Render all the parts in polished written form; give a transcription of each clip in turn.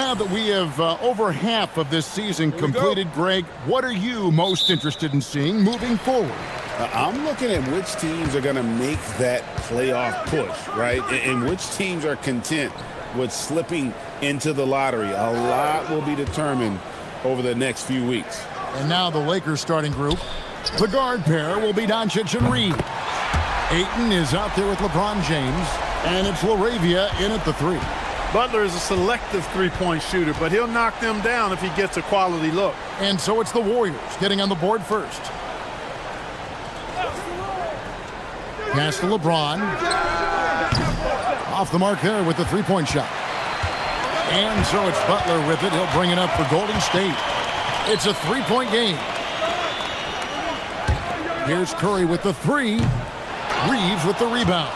Now that we have over half of this season completed, Greg, what are you most interested in seeing moving forward? I'm looking at which teams are going to make that playoff push, right? And which teams are content with slipping into the lottery. A lot will be determined over the next few weeks. And now the Lakers starting group. The guard pair will be Doncic and Reed. Ayton is out there with LeBron James, and it's LaRavia in at the 3. Butler is a selective three-point shooter, but he'll knock them down if he gets a quality look. And so it's the Warriors getting on the board first. Pass to LeBron. Off the mark there with the three-point shot. And so it's Butler with it. He'll bring it up for Golden State. It's a three-point game. Here's Curry with the 3. Reeves with the rebound.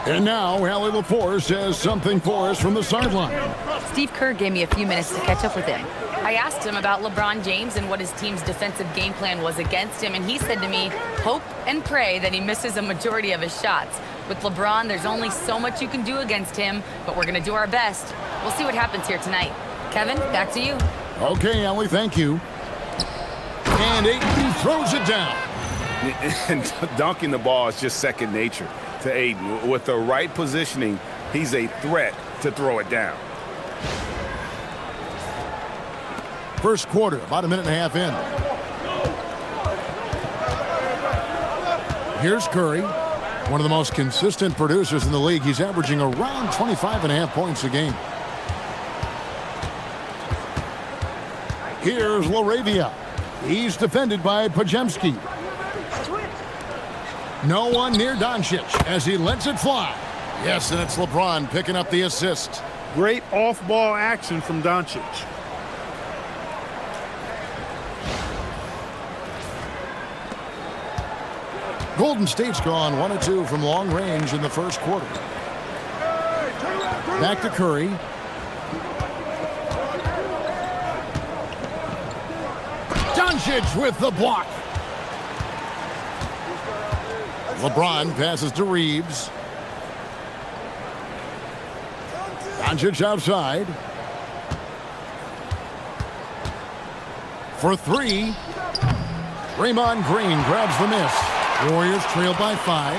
And now, Allie LaForce has something for us from the sideline. Steve Kerr gave me a few minutes to catch up with him. I asked him about LeBron James and what his team's defensive game plan was against him, and he said to me, hope and pray that he misses a majority of his shots. With LeBron, there's only so much you can do against him, but we're going to do our best. We'll see what happens here tonight. Kevin, back to you. Okay, Allie, thank you. And Ayton throws it down. And dunking the ball is just second nature to Ayton. With the right positioning, he's a threat to throw it down. First quarter, about a minute and a half in. Here's Curry, one of the most consistent producers in the league. He's averaging around 25.5 points a game. Here's LaRavia. He's defended by Pajemski. No one near Doncic as he lets it fly. Yes, and it's LeBron picking up the assist. Great off-ball action from Doncic. Golden State's gone 1 of 2 from long range in the first quarter. Back to Curry. Doncic with the block. LeBron passes to Reeves. Doncic outside. For 3. Draymond Green grabs the miss. Warriors trail by 5.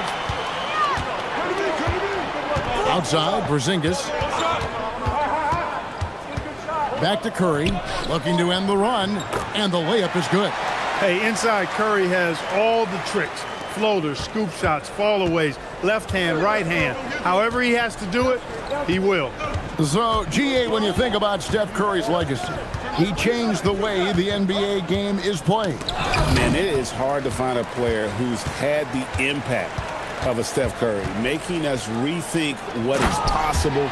Outside, Porzingis. Back to Curry, looking to end the run, and the layup is good. Hey, inside Curry has all the tricks. Floaters, scoop shots, fallaways, left hand, right hand. However he has to do it, he will. So, GA, when you think about Steph Curry's legacy, he changed the way the NBA game is played. Man, it is hard to find a player who's had the impact of a Steph Curry, making us rethink what is possible.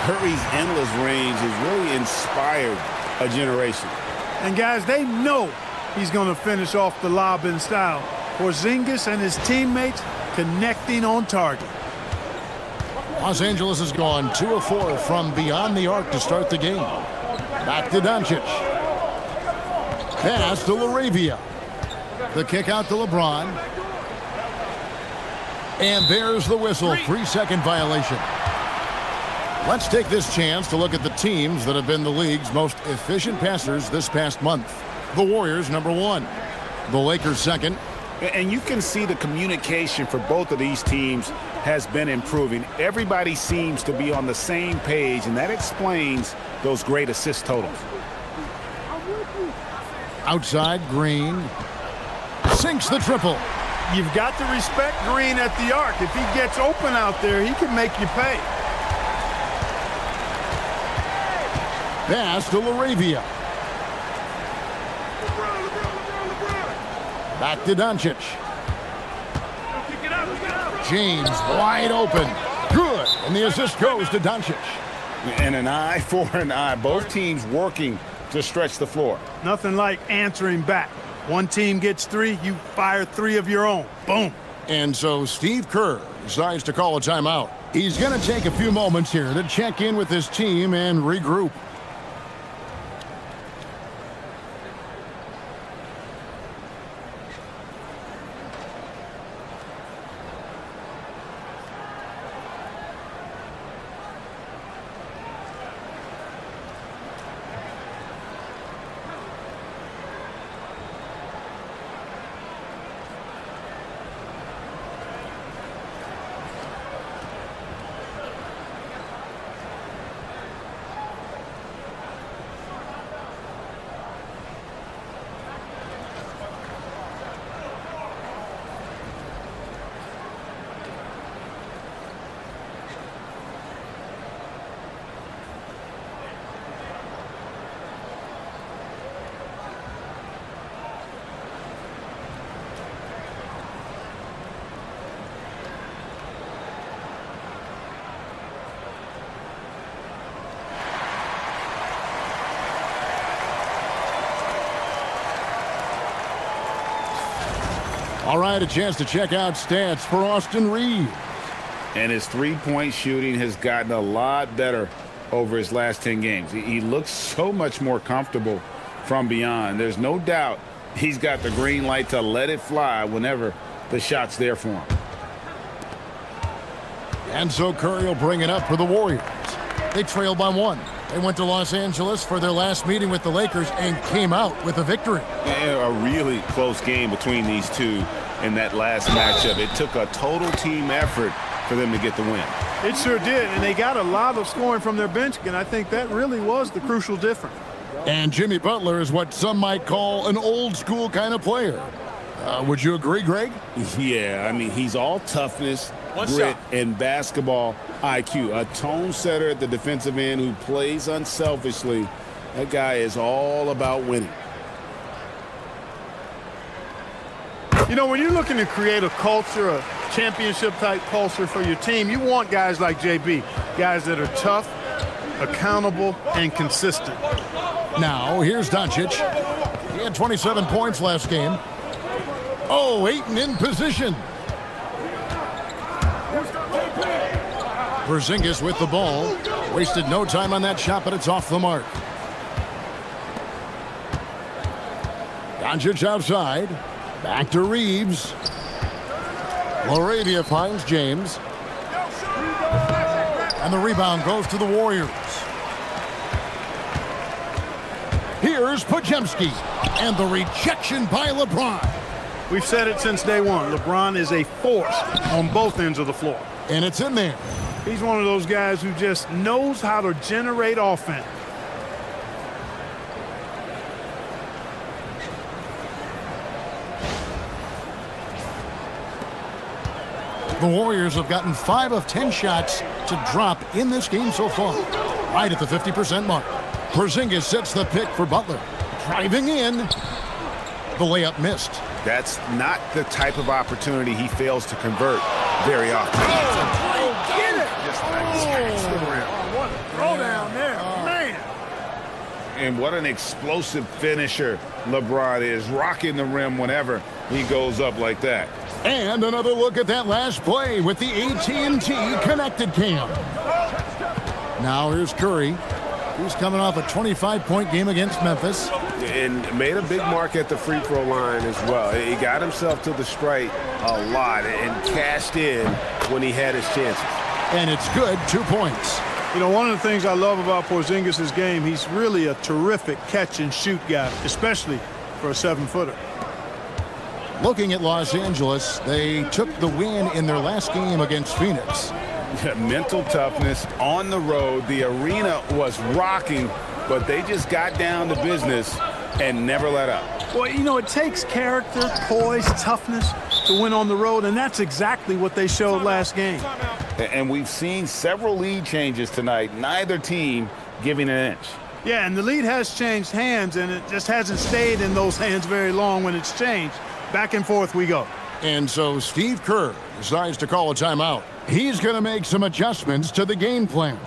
Curry's endless range has really inspired a generation. And guys, they know he's going to finish off the lob in style. Porzingis and his teammates connecting on target. Los Angeles has gone 2 of 4 from beyond the arc to start the game. Back to Doncic. Pass to LaRavia. The kick out to LeBron. And there's the whistle. 3-second violation. Let's take this chance to look at the teams that have been the league's most efficient passers this past month. The Warriors, number 1. The Lakers, second. And you can see the communication for both of these teams has been improving. Everybody seems to be on the same page, and that explains those great assist totals. Outside, Green. Sinks the triple. You've got to respect Green at the arc. If he gets open out there, he can make you pay. Pass to LaRavia. Back to Doncic. James wide open. Good. And the assist goes to Doncic. And an eye for an eye. Both teams working to stretch the floor. Nothing like answering back. One team gets 3, you fire 3 of your own. Boom. And so Steve Kerr decides to call a timeout. He's going to take a few moments here to check in with his team and regroup. All right, a chance to check out stats for Austin Reeves. And his three-point shooting has gotten a lot better over his last 10 games. He looks so much more comfortable from beyond. There's no doubt he's got the green light to let it fly whenever the shot's there for him. And so Curry will bring it up for the Warriors. They trailed by 1. They went to Los Angeles for their last meeting with the Lakers and came out with a victory. And a really close game between these two in that last matchup. It took a total team effort for them to get the win. It sure did, and they got a lot of scoring from their bench, and I think that really was the crucial difference. And Jimmy Butler is what some might call an old-school kind of player. Would you agree, Greg? Yeah, I mean, he's all toughness, grit, and basketball IQ. A tone setter at the defensive end who plays unselfishly. That guy is all about winning. You know, when you're looking to create a culture, a championship-type culture for your team, you want guys like JB, guys that are tough, accountable, and consistent. Now, here's Doncic. He had 27 points last game. Oh, Ayton in position. Porzingis with the ball. Wasted no time on that shot, but it's off the mark. Doncic outside. Back to Reeves. Laravia finds James. And the rebound goes to the Warriors. Here's Podziemski. And the rejection by LeBron. We've said it since day one. LeBron is a force on both ends of the floor. And it's in there. He's one of those guys who just knows how to generate offense. The Warriors have gotten 5 of 10 shots to drop in this game so far, right at the 50% mark. Porzingis sets the pick for Butler. Driving in. The layup missed. That's not the type of opportunity he fails to convert very often. Get it! Just attacks the rim. What a throw down there, man. And what an explosive finisher LeBron is, rocking the rim whenever he goes up like that. And another look at that last play with the AT&T connected cam. Now here's Curry. He's coming off a 25-point game against Memphis. And made a big mark at the free throw line as well. He got himself to the strike a lot and cashed in when he had his chances. And it's good, 2 points. You know, one of the things I love about Porzingis' game, he's really a terrific catch-and-shoot guy, especially for a 7-footer. Looking at Los Angeles, they took the win in their last game against Phoenix. Mental toughness on the road. The arena was rocking, but they just got down to business and never let up. Well, you know, it takes character, poise, toughness to win on the road, and that's exactly what they showed last game. And we've seen several lead changes tonight, neither team giving an inch. Yeah, and the lead has changed hands, and it just hasn't stayed in those hands very long when it's changed. Back and forth we go. And so Steve Kerr decides to call a timeout. He's going to make some adjustments to the game plan.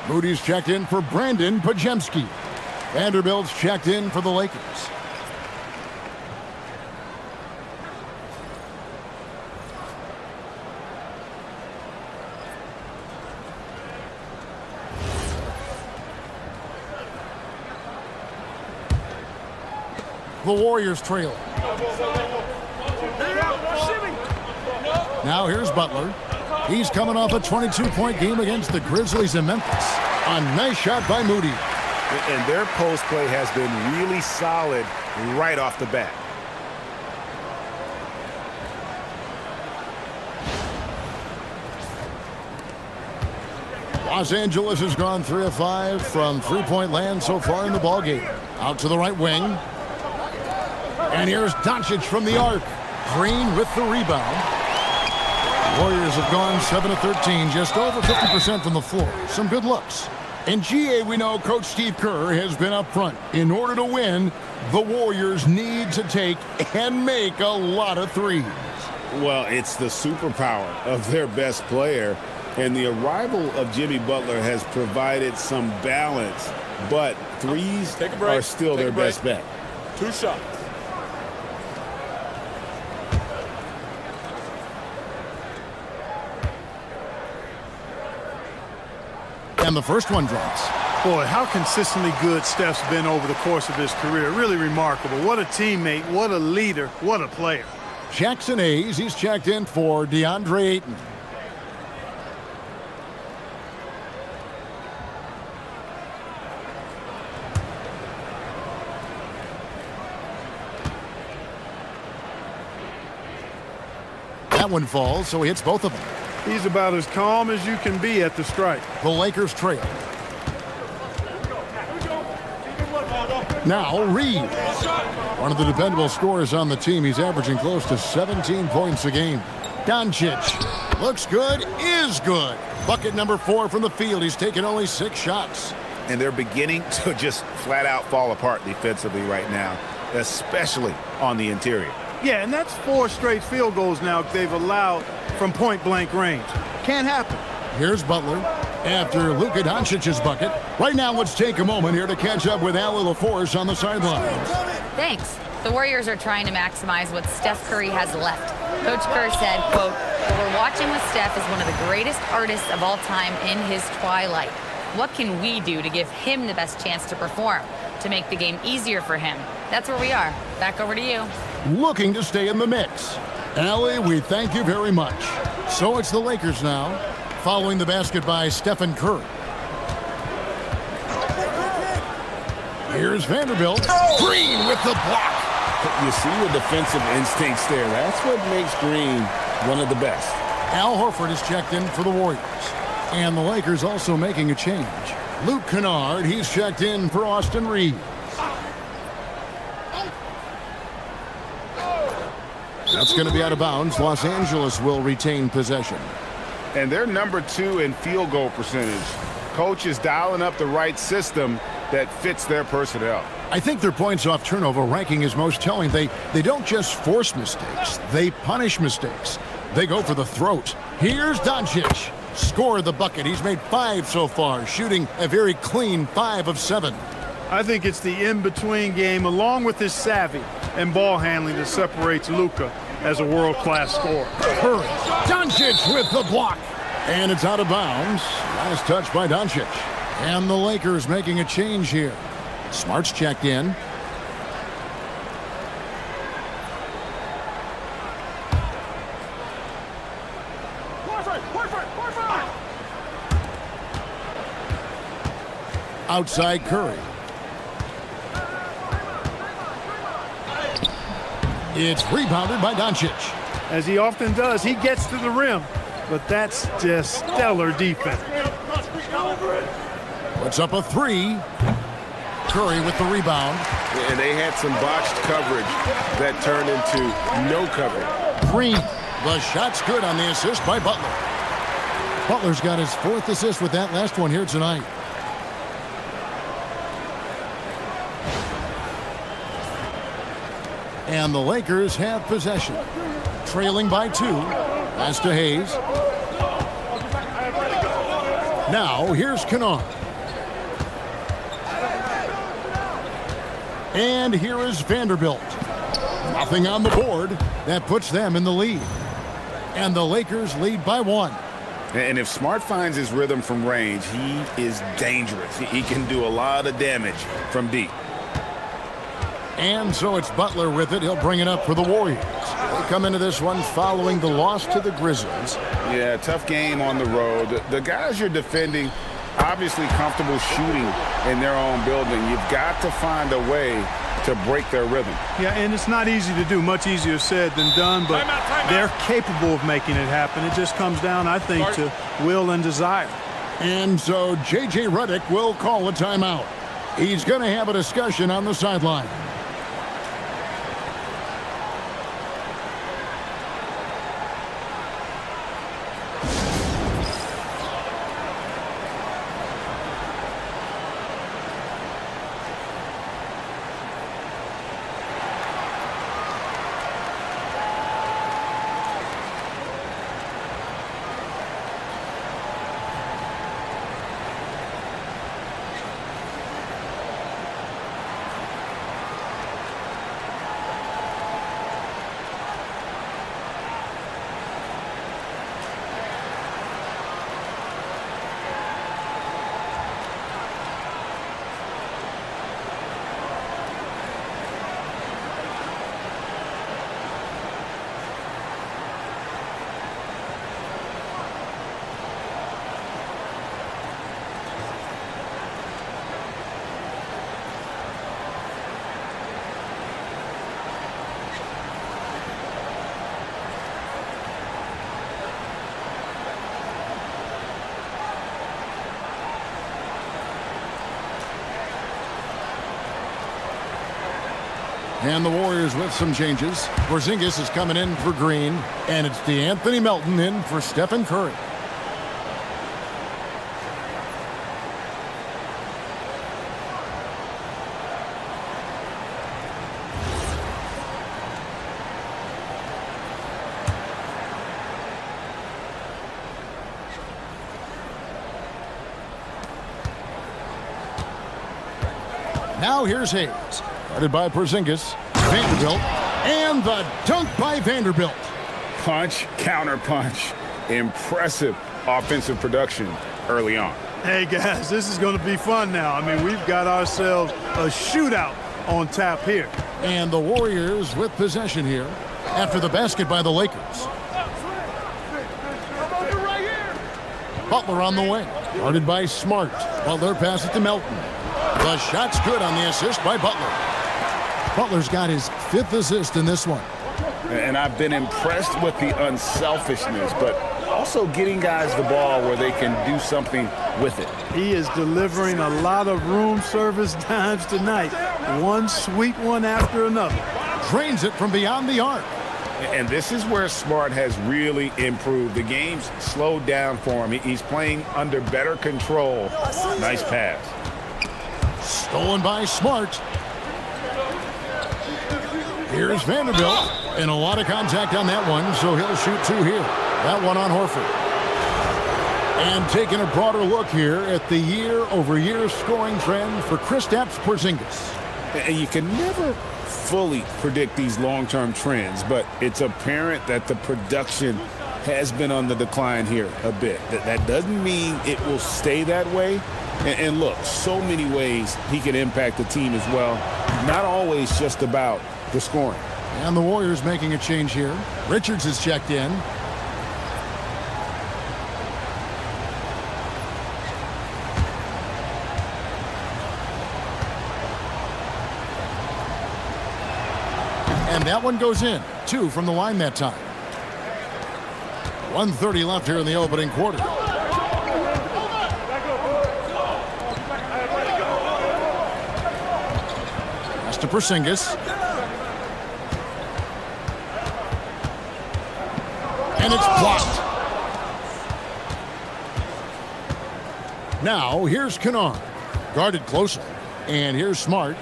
Moody's checked in for Brandon Podziemski. Vanderbilt's checked in for the Lakers. The Warriors trail. Now here's Butler. He's coming off a 22-point game against the Grizzlies in Memphis. A nice shot by Moody. And their post play has been really solid right off the bat. Los Angeles has gone 3 of 5 from three-point land so far in the ballgame. Out to the right wing. And here's Doncic from the arc. Green with the rebound. Warriors have gone 7 of 13, just over 50% from the floor. Some good looks. In GA, we know Coach Steve Kerr has been up front. In order to win, the Warriors need to take and make a lot of threes. Well, it's the superpower of their best player. And the arrival of Jimmy Butler has provided some balance. But threes are still their best bet. 2 shots. And the first one drops. Boy, how consistently good Steph's been over the course of his career. Really remarkable. What a teammate, what a leader, what a player. Jackson Hayes, he's checked in for DeAndre Ayton. That one falls, so he hits both of them. He's about as calm as you can be at the strike. The Lakers trail. Now Reeves, one of the dependable scorers on the team. He's averaging close to 17 points a game. Doncic looks good, is good. Bucket number 4 from the field. He's taken only 6 shots. And they're beginning to just flat out fall apart defensively right now, especially on the interior. Yeah, and that's 4 straight field goals now they've allowed from point-blank range. Can't happen. Here's Butler after Luka Doncic's bucket. Right now, let's take a moment here to catch up with Allie LaForce on the sidelines. Thanks. The Warriors are trying to maximize what Steph Curry has left. Coach Kerr said, quote, "What we're watching with Steph is one of the greatest artists of all time in his twilight. What can we do to give him the best chance to perform, to make the game easier for him?" That's where we are. Back over to you. Looking to stay in the mix. Allie, we thank you very much. So it's the Lakers now, following the basket by Stephen Curry. Here's Vanderbilt. Green with the block. You see the defensive instincts there. That's what makes Green one of the best. Al Horford is checked in for the Warriors. And the Lakers also making a change. Luke Kennard, he's checked in for Austin Reeves. That's going to be out of bounds. Los Angeles will retain possession. And they're number 2 in field goal percentage. Coach is dialing up the right system that fits their personnel. I think their points off turnover ranking is most telling. They don't just force mistakes. They punish mistakes. They go for the throat. Here's Doncic. Scored the bucket. He's made 5 so far, shooting a very clean 5 of 7. I think it's the in-between game, along with his savvy and ball handling, that separates Luka as a world-class scorer. Curry. Doncic with the block. And it's out of bounds. Last touch by Doncic. And the Lakers making a change here. Smart's checked in. Outside Curry. It's rebounded by Doncic. As he often does, he gets to the rim, but that's just stellar defense. Puts up a 3. Curry with the rebound. And they had some botched coverage that turned into no coverage. Green. The shot's good on the assist by Butler. Butler's got his 4th assist with that last one here tonight. And the Lakers have possession. Trailing by 2. Pass to Hayes. Now, here's Kennard. And here is Vanderbilt. Nothing on the board. That puts them in the lead. And the Lakers lead by 1. And if Smart finds his rhythm from range, he is dangerous. He can do a lot of damage from deep. And so it's Butler with it. He'll bring it up for the Warriors. come into this one following the loss to the Grizzlies. Yeah, tough game on the road. The guys you're defending, obviously comfortable shooting in their own building. You've got to find a way to break their rhythm. Yeah, and it's not easy to do. Much easier said than done, but they're capable of making it happen. It just comes down, I think, to will and desire. And so J.J. Redick will call a timeout. He's going to have a discussion on the sideline. And the Warriors with some changes. Porzingis is coming in for Green, and it's DeAnthony Melton in for Stephen Curry. Now here's Hayes. Guarded by Porzingis. Vanderbilt. And the dunk by Vanderbilt. Punch, counter punch. Impressive offensive production early on. Hey, guys, this is going to be fun now. I mean, we've got ourselves a shootout on tap here. And the Warriors with possession here after the basket by the Lakers. Butler on the wing. Guarded by Smart. Butler passes to Melton. The shot's good on the assist by Butler. Butler's got his 5th assist in this one. And I've been impressed with the unselfishness, but also getting guys the ball where they can do something with it. He is delivering a lot of room service dimes tonight. One sweet one after another. Drains it from beyond the arc. And this is where Smart has really improved. The game's slowed down for him. He's playing under better control. Nice pass. Stolen by Smart. Here's Vanderbilt. And a lot of contact on that one, so he'll shoot 2 here. That one on Horford. And taking a broader look here at the year-over-year scoring trend for Kristaps Porzingis. And you can never fully predict these long-term trends, but it's apparent that the production has been on the decline here a bit. That doesn't mean it will stay that way. And look, so many ways he can impact the team as well. Not always just about the scoring. And the Warriors making a change here. Richards is checked in. And that one goes in. 2 from the line that time. 1:30 left here in the opening quarter. Pass to Porzingis. And it's blocked. Now, here's Kennard. Guarded closer. And here's Smart.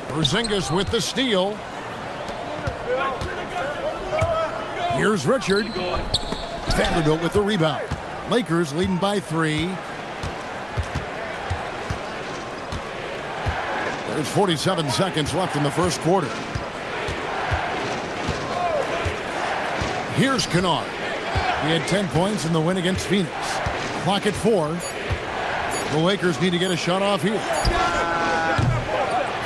Porzingis with the steal. Here's Richard. Vanderbilt with the rebound. Lakers leading by 3. There's 47 seconds left in the first quarter. Here's Kennard. He had 10 points in the win against Phoenix. Clock at 4. The Lakers need to get a shot off here.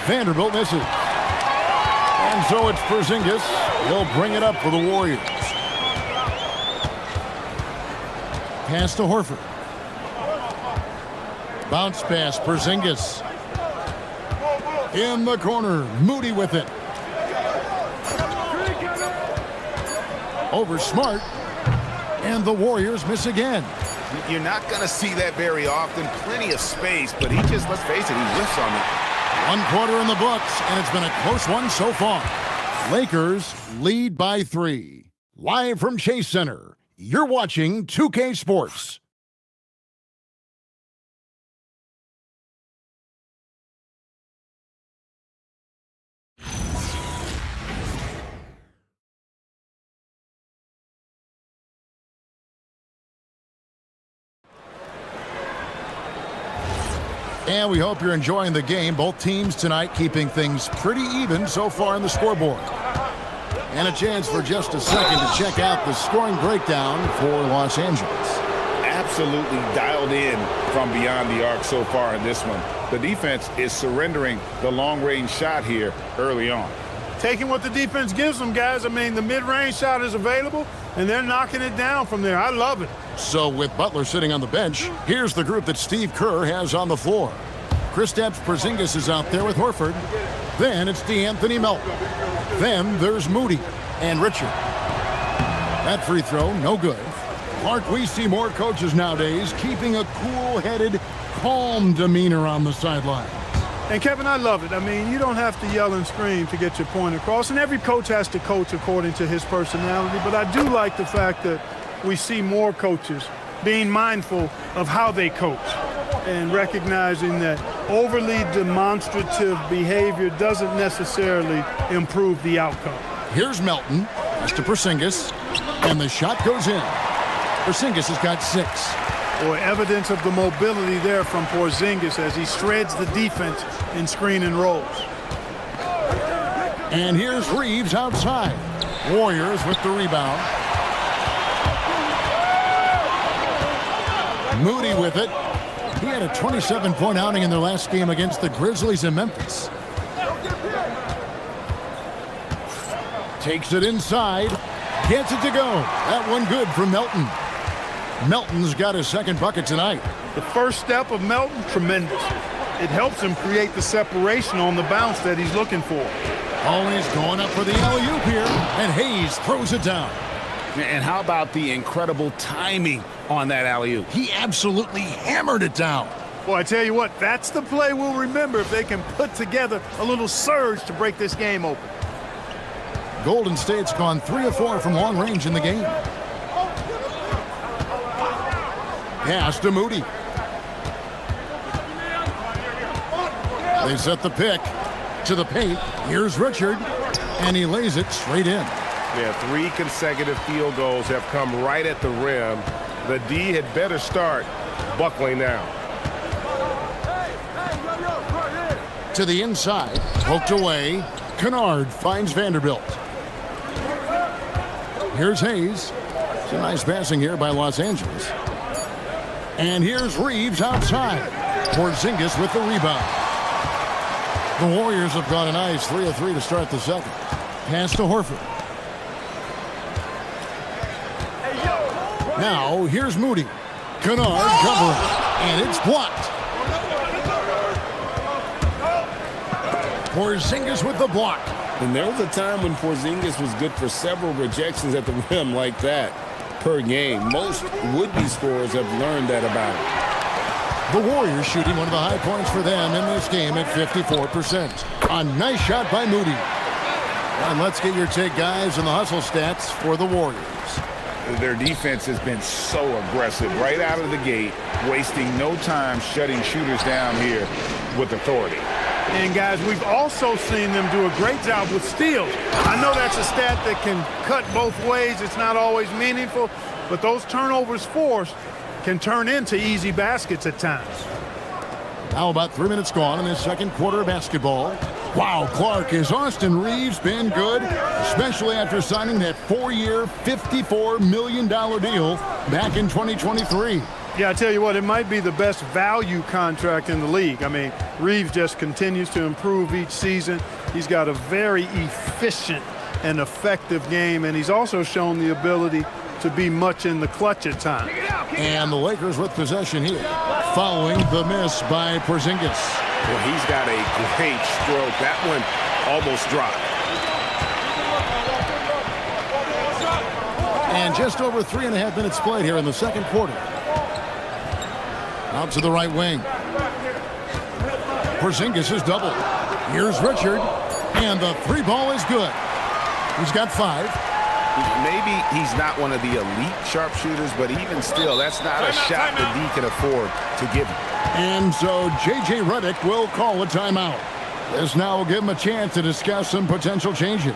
Vanderbilt misses. And so it's Porzingis. He'll bring it up for the Warriors. Pass to Horford. Bounce pass, Porzingis. In the corner, Moody with it. Over Smart. And the Warriors miss again. You're not going to see that very often. Plenty of space, but he just, let's face it, he whiffs on it. 1 quarter in the books, and it's been a close one so far. Lakers lead by 3. Live from Chase Center, you're watching 2K Sports. And we hope you're enjoying the game. Both teams tonight keeping things pretty even so far in the scoreboard. And a chance for just a second to check out the scoring breakdown for Los Angeles. Absolutely dialed in from beyond the arc so far in this one. The defense is surrendering the long-range shot here early on. Taking what the defense gives them, guys. I mean, the mid-range shot is available, and they're knocking it down from there. I love it. So with Butler sitting on the bench, here's the group that Steve Kerr has on the floor. Kristaps Porzingis is out there with Horford. Then it's DeAnthony Melton. Then there's Moody and Richard. That free throw, no good. Clark, we see more coaches nowadays keeping a cool-headed, calm demeanor on the sideline. And, Kevin, I love it. I mean, you don't have to yell and scream to get your point across, and every coach has to coach according to his personality. But I do like the fact that we see more coaches being mindful of how they coach and recognizing that overly demonstrative behavior doesn't necessarily improve the outcome. Here's Melton, pass to Porzingis, and the shot goes in. Porzingis has got 6. Boy, evidence of the mobility there from Porzingis as he shreds the defense in screen and rolls. And here's Reeves outside. Warriors with the rebound. Moody with it. He had a 27-point outing in their last game against the Grizzlies in Memphis. Takes it inside. Gets it to go. That one good from Melton. Melton's got his second bucket tonight. The first step of Melton, tremendous. It helps him create the separation on the bounce that he's looking for. Always going up for the alley-oop here, and Hayes throws it down. And how about the incredible timing on that alley-oop? He absolutely hammered it down. Boy, I tell you what, that's the play we'll remember if they can put together a little surge to break this game open. Golden State's gone 3 of 4 from long range in the game. Pass to Moody. They set the pick to the paint. Here's Richard, and he lays it straight in. Yeah, 3 consecutive field goals have come right at the rim. The D had better start buckling now. To the inside, poked away. Kennard finds Vanderbilt. Here's Hayes. It's a nice passing here by Los Angeles. And here's Reeves outside. Porzingis with the rebound. The Warriors have got a nice 3 of 3 to start the second. Pass to Horford. Now, here's Moody. Kennard covering, and it's blocked. Porzingis with the block. And there was a time when Porzingis was good for several rejections at the rim like that per game. Most would-be scorers have learned that about him. The Warriors shooting one of the high points for them in this game at 54%. A nice shot by Moody. And let's get your take, guys, on the hustle stats for the Warriors. Their defense has been so aggressive right out of the gate, wasting no time shutting shooters down here with authority. And, guys, we've also seen them do a great job with steals. I know that's a stat that can cut both ways. It's not always meaningful, but those turnovers forced can turn into easy baskets at times. Now about 3 minutes gone in this second quarter of basketball. Wow, Clark, has Austin Reeves been good, especially after signing that 4-year, $54 million deal back in 2023. Yeah, I tell you what, it might be the best value contract in the league. I mean, Reeves just continues to improve each season. He's got a very efficient an effective game, and he's also shown the ability to be much in the clutch at times. And the Lakers with possession here, following the miss by Porzingis. Well, he's got a great stroke. That one almost dropped. And just over 3.5 minutes played here in the second quarter. Out to the right wing. Porzingis is doubled. Here's Richard, and the three ball is good. He's got 5. Maybe he's not one of the elite sharpshooters, but even still, that's not a shot that he can afford to give him. And so J.J. Redick will call a timeout. This now will give him a chance to discuss some potential changes.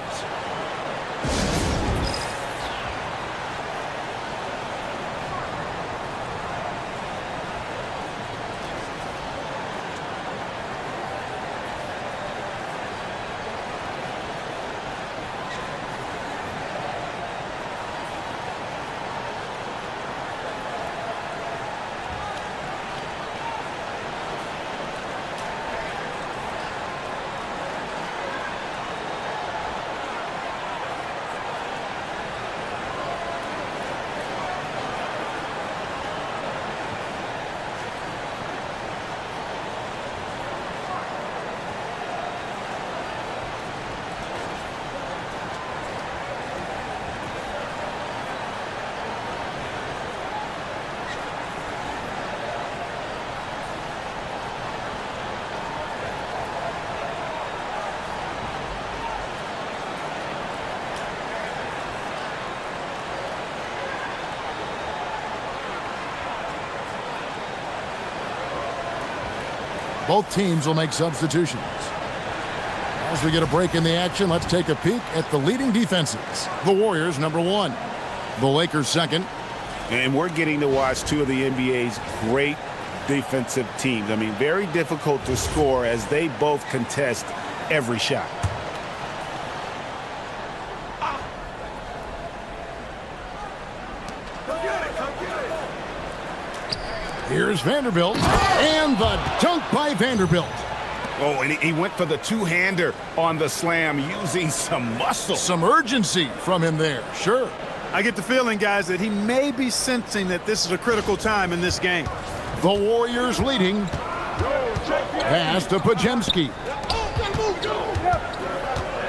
Both teams will make substitutions. As we get a break in the action, let's take a peek at the leading defenses. The Warriors, number 1. The Lakers, second. And we're getting to watch two of the NBA's great defensive teams. I mean, very difficult to score as they both contest every shot. Here's Vanderbilt, and the dunk by Vanderbilt. Oh, and he went for the two-hander on the slam using some muscle. Some urgency from him there, sure. I get the feeling, guys, that he may be sensing that this is a critical time in this game. The Warriors leading. Pass to Podziemski.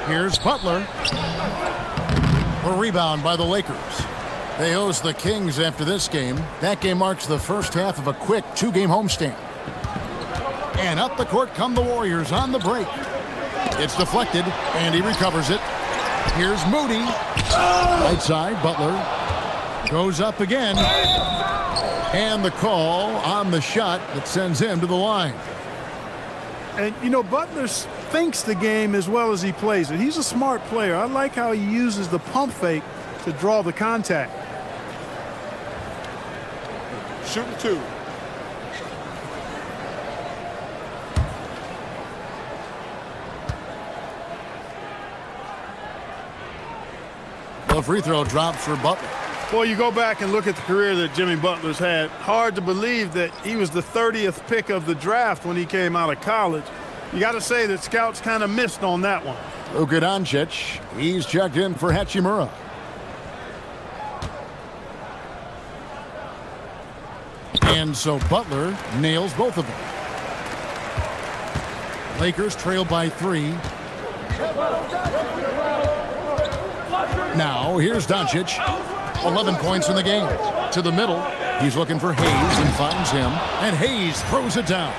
Here's Butler. A rebound by the Lakers. They host the Kings after this game. That game marks the first half of a quick 2-game homestand. And up the court come the Warriors on the break. It's deflected, and he recovers it. Here's Moody. Right side, Butler. Goes up again. And the call on the shot that sends him to the line. And, you know, Butler thinks the game as well as he plays it. He's a smart player. I like how he uses the pump fake to draw the contact. Shooting 2. The free throw drops for Butler. Boy, you go back and look at the career that Jimmy Butler's had. Hard to believe that he was the 30th pick of the draft when he came out of college. You got to say that scouts kind of missed on that one. Luka Doncic, he's checked in for Hachimura. And so Butler nails both of them. Lakers trail by 3. Now here's Doncic. 11 points in the game. To the middle. He's looking for Hayes and finds him. And Hayes throws it down.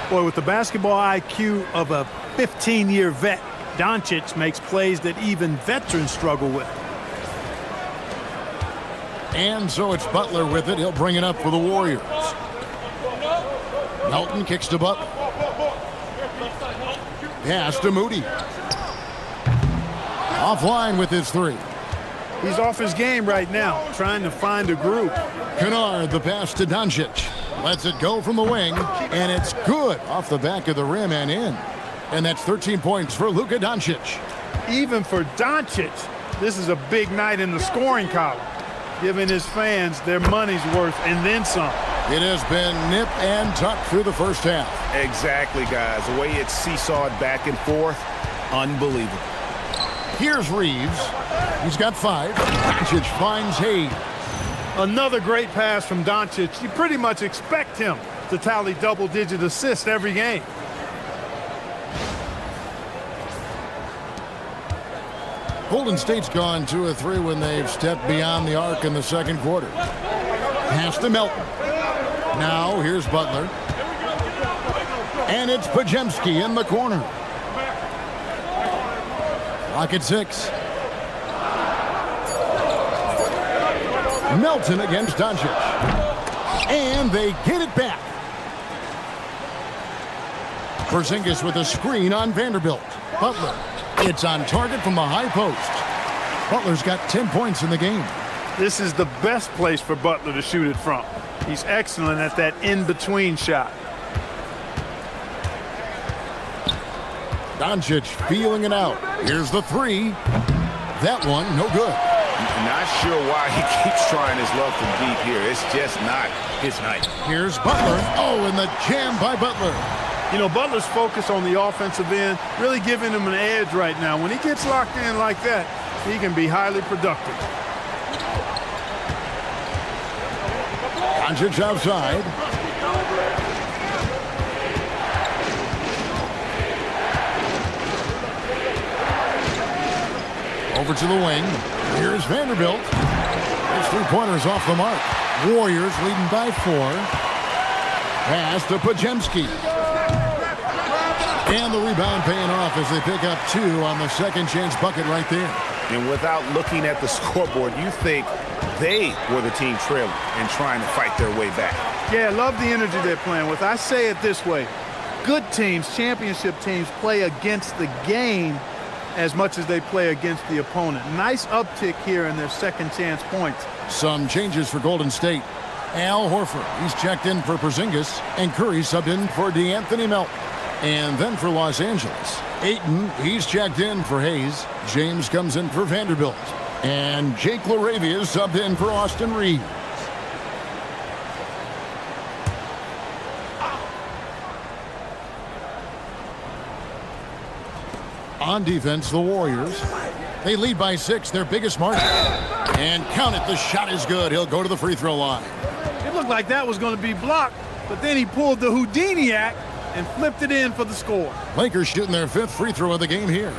Boy, with the basketball IQ of a 15-year vet, Doncic makes plays that even veterans struggle with. And so it's Butler with it. He'll bring it up for the Warriors. Melton kicks to Butler. Pass to Moody. Offline with his 3. He's off his game right now, trying to find a groove. Kennard, the pass to Doncic. Lets it go from the wing, and it's good off the back of the rim and in. And that's 13 points for Luka Doncic. Even for Doncic, this is a big night in the scoring column, giving his fans their money's worth and then some. It has been nip and tuck through the first half. Exactly, guys. The way it's seesawed back and forth, unbelievable. Here's Reeves. He's got 5. Doncic finds Hayes. Another great pass from Doncic. You pretty much expect him to tally double-digit assists every game. Golden State's gone 2 of 3 when they've stepped beyond the arc in the second quarter. Pass to Melton. Now here's Butler. And it's Podziemski in the corner. Lock at 6. Melton against Doncic. And they get it back. Porzingis with a screen on Vanderbilt. Butler. It's on target from the high post. Butler's got 10 points in the game. This is the best place for Butler to shoot it from. He's excellent at that in-between shot. Doncic feeling it out. Here's the 3. That one, no good. Not sure why he keeps trying his luck from deep here. It's just not his night. Here's Butler. Oh, and the jam by Butler. You know, Butler's focus on the offensive end really giving him an edge right now. When he gets locked in like that, he can be highly productive. Doncic outside. Over to the wing. Here's Vanderbilt. His 3-pointers off the mark. Warriors leading by 4. Pass to Podziemski. And the rebound paying off as they pick up 2 on the second chance bucket right there. And without looking at the scoreboard, you think they were the team trailing and trying to fight their way back. Yeah, I love the energy they're playing with. I say it this way. Good teams, championship teams, play against the game as much as they play against the opponent. Nice uptick here in their second chance points. Some changes for Golden State. Al Horford, he's checked in for Porzingis, and Curry subbed in for DeAnthony Melton. And then for Los Angeles, Ayton, he's checked in for Hayes. James comes in for Vanderbilt. And Jake LaRavia subbed in for Austin Reeves. On defense, the Warriors. They lead by 6, their biggest margin. And count it, the shot is good. He'll go to the free throw line. It looked like that was going to be blocked, but then he pulled the Houdini act and flipped it in for the score. Lakers shooting their 5th free throw of the game here.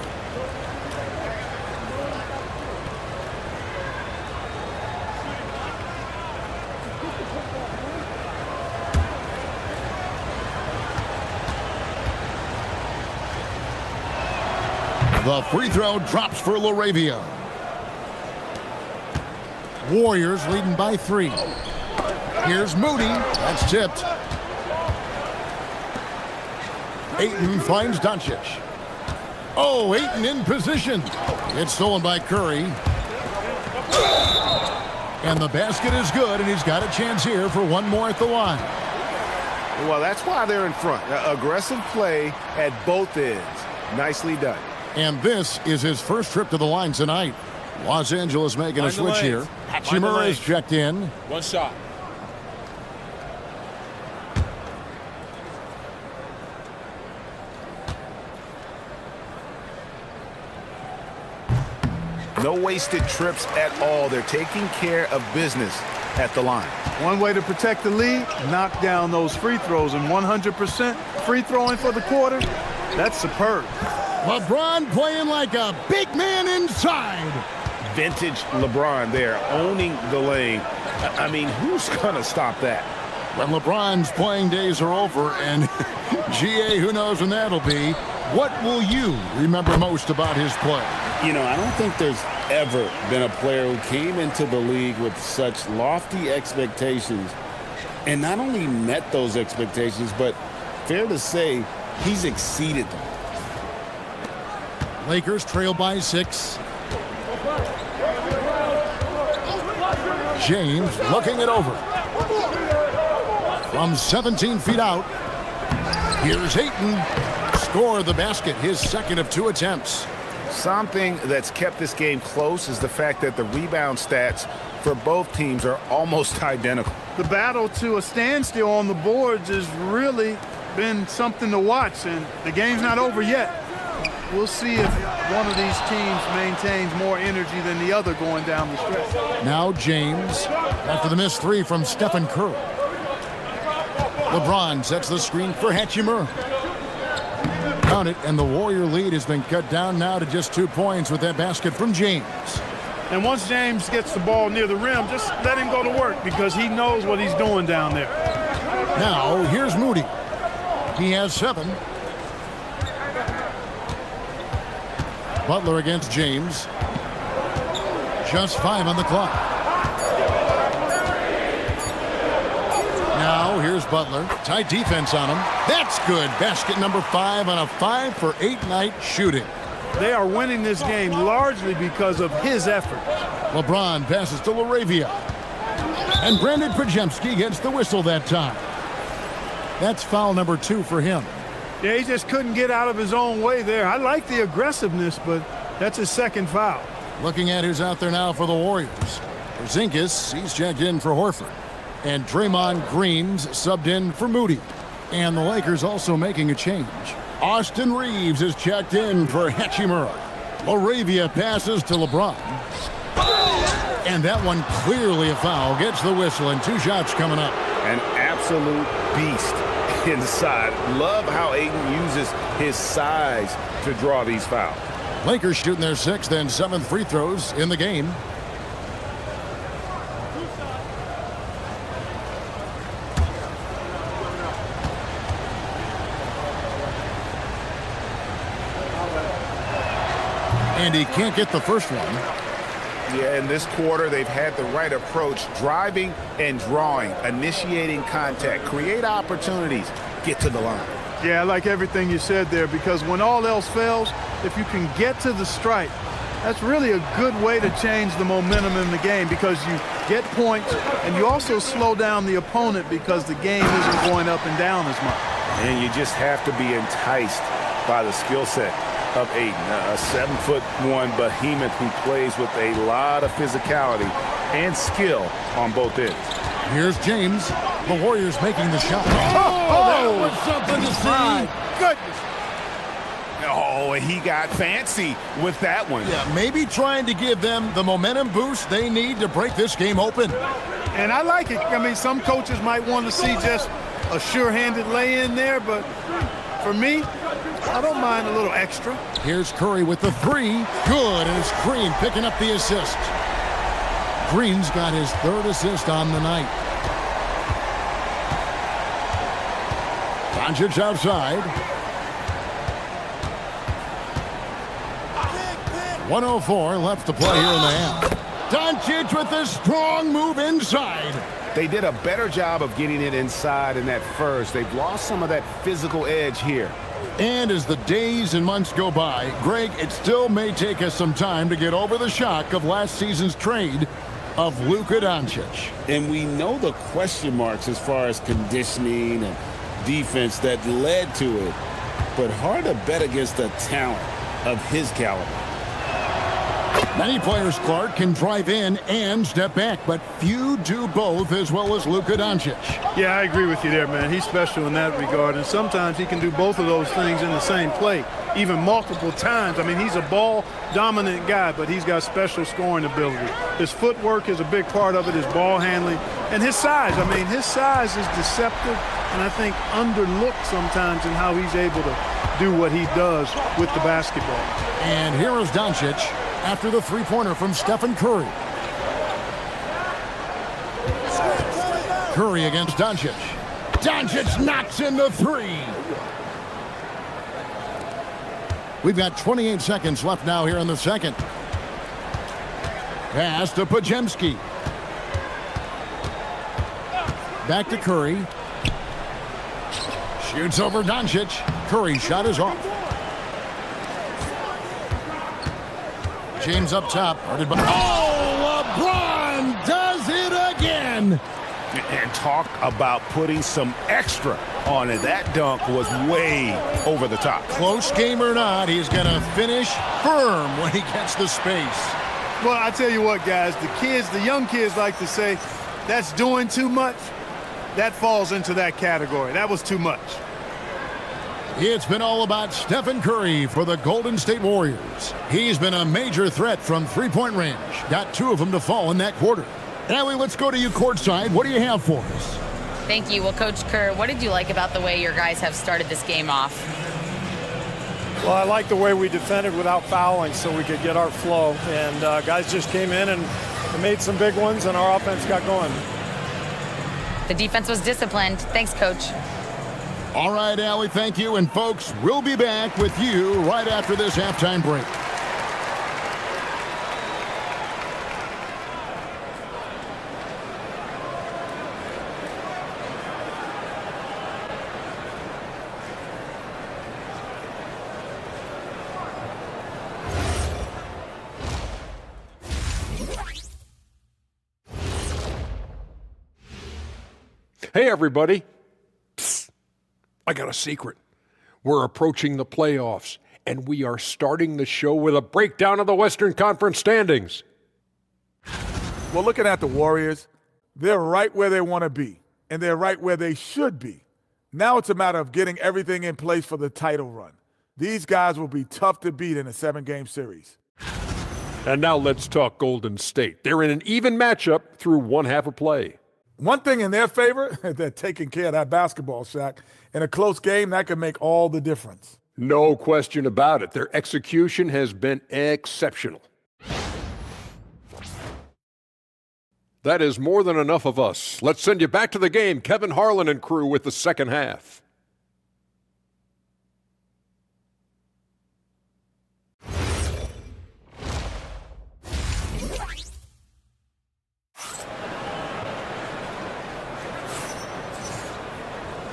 The free throw drops for LaRavia. Warriors leading by 3. Here's Moody. That's tipped. Ayton finds Doncic. Oh, Ayton in position. It's stolen by Curry. And the basket is good, and he's got a chance here for one more at the line. Well, that's why they're in front. Aggressive play at both ends. Nicely done. And this is his first trip to the line tonight. Los Angeles making a switch here. Hachimura is checked in. One shot. No wasted trips at all. They're taking care of business at the line. One way to protect the lead, knock down those free throws, and 100% free throwing for the quarter, that's superb. LeBron playing like a big man inside. Vintage LeBron there, owning the lane. I mean, who's going to stop that? When LeBron's playing days are over, and GA, who knows when that'll be, what will you remember most about his play? You know, I don't think there's ever been a player who came into the league with such lofty expectations and not only met those expectations, but fair to say, he's exceeded them. Lakers trail by 6. James looking it over. From 17 feet out, here's Ayton. Score the basket, his second of 2 attempts. Something that's kept this game close is the fact that the rebound stats for both teams are almost identical. The battle to a standstill on the boards has really been something to watch, and the game's not over yet. we'll see if one of these teams maintains more energy than the other going down the stretch. Now James, after the missed three from Stephen Curry. LeBron sets the screen for Hachimura. Count it, and the Warrior lead has been cut down now to just 2 points with that basket from James. And once James gets the ball near the rim, just let him go to work because he knows what he's doing down there. Now, here's Moody. He has 7. Butler against James. Just 5 on the clock. Now, here's Butler. Tight defense on him. That's good. Basket number 5 on a 5-for-8 night shooting. They are winning this game largely because of his effort. LeBron passes to Laravia. And Brandon Pajemski gets the whistle that time. That's foul number 2 for him. Yeah, he just couldn't get out of his own way there. I like the aggressiveness, but that's his second foul. Looking at who's out there now for the Warriors. Porzingis, he's checked in for Horford. And Draymond Green's subbed in for Moody. And the Lakers also making a change. Austin Reeves is checked in for Hachimura. Laravia passes to LeBron. And that one clearly a foul. Gets the whistle, and 2 shots coming up. An absolute beast inside. Love how Ayton uses his size to draw these fouls. Lakers shooting their 6th and 7th free throws in the game. And he can't get the first one. Yeah, in this quarter, they've had the right approach, driving and drawing, initiating contact, create opportunities, get to the line. Yeah, I like everything you said there because when all else fails, if you can get to the stripe, that's really a good way to change the momentum in the game because you get points and you also slow down the opponent because the game isn't going up and down as much. And you just have to be enticed by the skill set of Ayton, a 7'1" behemoth who plays with a lot of physicality and skill on both ends. Here's James. The Warriors making the shot. That was something to see. My goodness. Oh, he got fancy with that one. Yeah, maybe trying to give them the momentum boost they need to break this game open. And I like it. I mean, some coaches might want to see just a sure-handed lay-in there, but for me, I don't mind a little extra. Here's Curry with the 3. Good, and it's Green picking up the assist. Green's got his 3rd assist on the night. Doncic outside. 1:04 left to play here in the half. Doncic with a strong move inside. They did a better job of getting it inside in that first. They've lost some of that physical edge here. And as the days and months go by, Greg, it still may take us some time to get over the shock of last season's trade of Luka Doncic. And we know the question marks as far as conditioning and defense that led to it. But hard to bet against the talent of his caliber. Many players, Clark, can drive in and step back, but few do both as well as Luka Doncic. Yeah, I agree with you there, man. He's special in that regard, and sometimes he can do both of those things in the same play, even multiple times. I mean, he's a ball-dominant guy, but he's got special scoring ability. His footwork is a big part of it, his ball handling, and his size. I mean, his size is deceptive, and I think underlooked sometimes in how he's able to do what he does with the basketball. And here is Doncic after the three-pointer from Stephen Curry. Curry against Doncic. Doncic knocks in the 3. We've got 28 seconds left now here in the second. Pass to Pajemski. Back to Curry. Shoots over Doncic. Curry's shot is off. James up top. Oh, LeBron does it again. And talk about putting some extra on it. That dunk was way over the top. Close game or not, he's going to finish firm when he gets the space. Well, I tell you what, guys, the young kids like to say, that's doing too much. That falls into that category. That was too much. It's been all about Stephen Curry for the Golden State Warriors. He's been a major threat from three-point range. Got 2 of them to fall in that quarter. Allie, let's go to you courtside. What do you have for us? Thank you. Well, Coach Kerr, what did you like about the way your guys have started this game off? Well, I like the way we defended without fouling so we could get our flow. And guys just came in and made some big ones, and our offense got going. The defense was disciplined. Thanks, Coach. All right, Allie, thank you. And, folks, we'll be back with you right after this halftime break. Hey, everybody. Psst. I got a secret. We're approaching the playoffs, and we are starting the show with a breakdown of the Western Conference standings. Well, looking at the Warriors, they're right where they want to be, and they're right where they should be. Now it's a matter of getting everything in place for the title run. These guys will be tough to beat in a 7-game series. And now let's talk Golden State. They're in an even matchup through one half of play. One thing in their favor, they're taking care of that basketball, Shaq. In a close game, that can make all the difference. No question about it. Their execution has been exceptional. That is more than enough of us. Let's send you back to the game. Kevin Harlan and crew with the second half.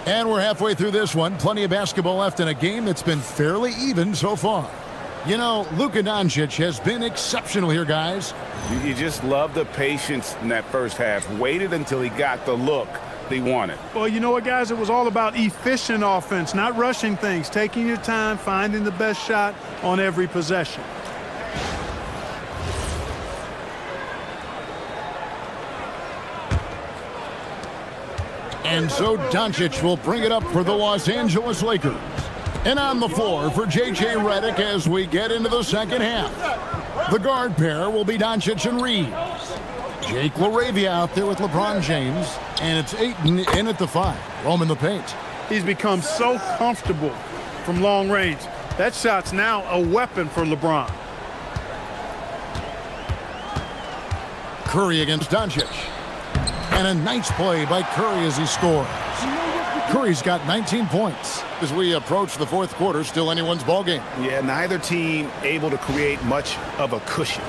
And we're halfway through this one. Plenty of basketball left in a game that's been fairly even so far. You know, Luka Doncic has been exceptional here, guys. You just love the patience in that first half. Waited until he got the look he wanted. Well, you know what, guys? It was all about efficient offense, not rushing things, taking your time, finding the best shot on every possession. And so Doncic will bring it up for the Los Angeles Lakers. And on the floor for J.J. Redick as we get into the second half. The guard pair will be Doncic and Reeves. Jake LaRavia out there with LeBron James. And it's Ayton in at the 5, roaming the paint. He's become so comfortable from long range. That shot's now a weapon for LeBron. Curry against Doncic. And a nice play by Curry as he scores. Curry's got 19 points. As we approach the fourth quarter, still anyone's ballgame. Yeah, neither team able to create much of a cushion.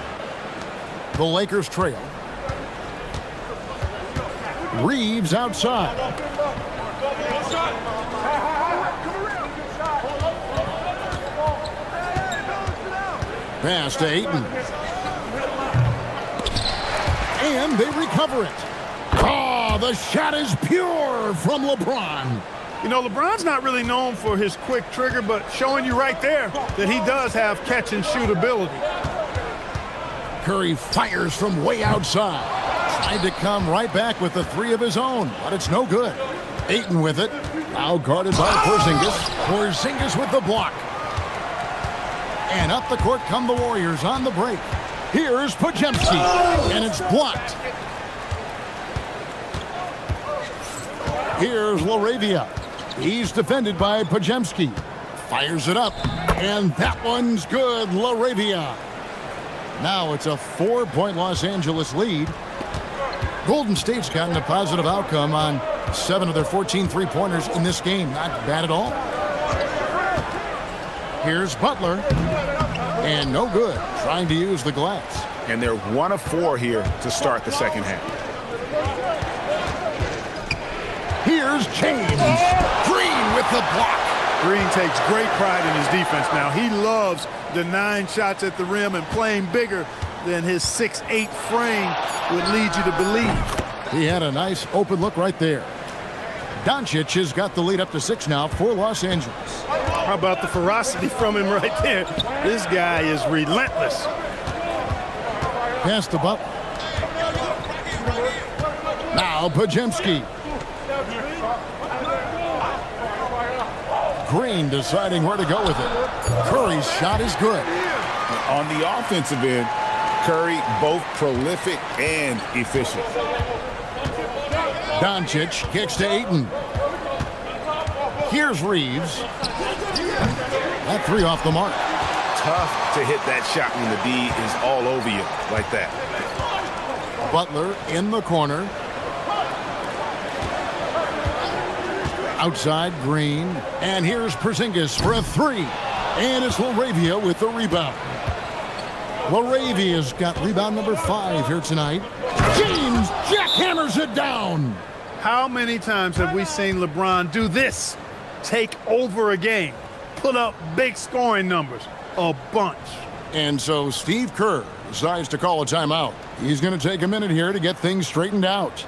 The Lakers trail. Reeves outside. Pass to Ayton. And they recover it. Oh, the shot is pure from LeBron. You know, LeBron's not really known for his quick trigger, but showing you right there that he does have catch-and-shoot ability. Curry fires from way outside. Tried to come right back with the 3 of his own, but it's no good. Ayton with it. Now guarded by Porzingis. Porzingis with the block. And up the court come the Warriors on the break. Here's Podziemski, and it's blocked. Here's LaRavia. He's defended by Podziemski. Fires it up, and that one's good, LaRavia. Now it's a 4-point Los Angeles lead. Golden State's gotten a positive outcome on 7 of their 14 three-pointers in this game. Not bad at all. Here's Butler, and no good, trying to use the glass. And they're 1 of 4 here to start the second half. Here's James. Green with the block. Green takes great pride in his defense now. He loves the 9 shots at the rim and playing bigger than his 6'8" frame would lead you to believe. He had a nice open look right there. Doncic has got the lead up to 6 now for Los Angeles. How about the ferocity from him right there? This guy is relentless. Pass to Butler. Now Podziemski. Green deciding where to go with it. Curry's shot is good. On the offensive end, Curry both prolific and efficient. Doncic kicks to Ayton. Here's Reeves. That three off the mark. Tough to hit that shot when the D is all over you like that. Butler in the corner. Outside, Green. And here's Porzingis for a three. And it's LaRavia with the rebound. LaRavia's got rebound number 5 here tonight. James jackhammers it down. How many times have we seen LeBron do this? Take over a game. Put up big scoring numbers. A bunch. And so Steve Kerr decides to call a timeout. He's going to take a minute here to get things straightened out.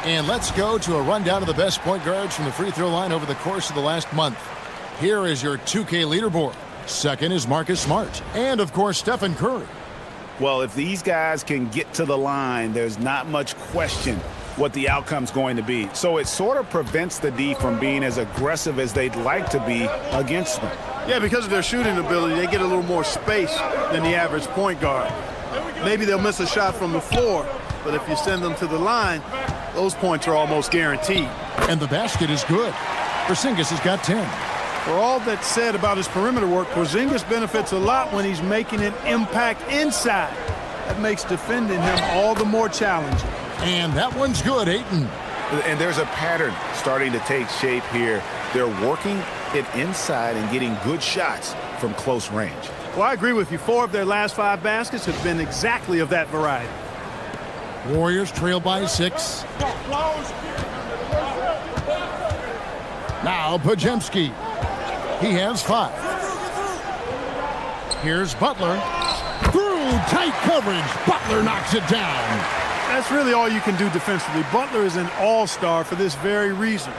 And let's go to a rundown of the best point guards from the free throw line over the course of the last month. Here is your 2K leaderboard. Second is Marcus Smart. And, of course, Stephen Curry. Well, if these guys can get to the line, there's not much question what the outcome's going to be. So it sort of prevents the D from being as aggressive as they'd like to be against them. Yeah, because of their shooting ability, they get a little more space than the average point guard. Maybe they'll miss a shot from the floor, but if you send them to the line, those points are almost guaranteed. And the basket is good. Porzingis has got 10. For all that's said about his perimeter work, Porzingis benefits a lot when he's making an impact inside. That makes defending him all the more challenging. And that one's good, Ayton. And there's a pattern starting to take shape here. They're working it inside and getting good shots from close range. Well, I agree with you. 4 of their last 5 baskets have been exactly of that variety. Warriors trail by 6. Now Podziemski. He has 5. Here's Butler. Through tight coverage. Butler knocks it down. That's really all you can do defensively. Butler is an all-star for this very reason.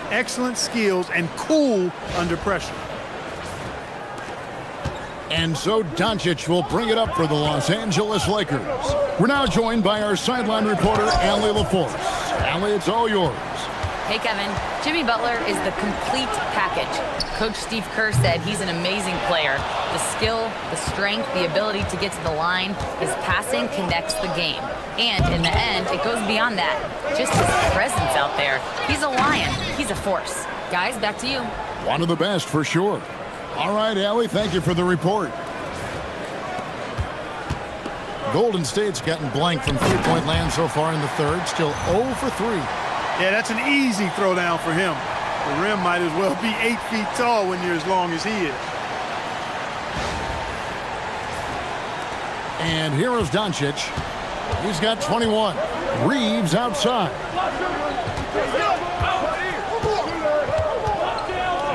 Excellent skills and cool under pressure. And so Doncic will bring it up for the Los Angeles Lakers. We're now joined by our sideline reporter, Allie LaForce. Allie, it's all yours. Hey, Kevin. Jimmy Butler is the complete package. Coach Steve Kerr said he's an amazing player. The skill, the strength, the ability to get to the line, his passing connects the game. And in the end, it goes beyond that. Just his presence out there. He's a lion. He's a force. Guys, back to you. One of the best for sure. All right, Allie, thank you for the report. Golden State's gotten blank from three-point land so far in the third. Still 0 for 3. Yeah, that's an easy throwdown for him. The rim might as well be 8 feet tall when you're as long as he is. And here is Doncic. He's got 21. Reeves outside.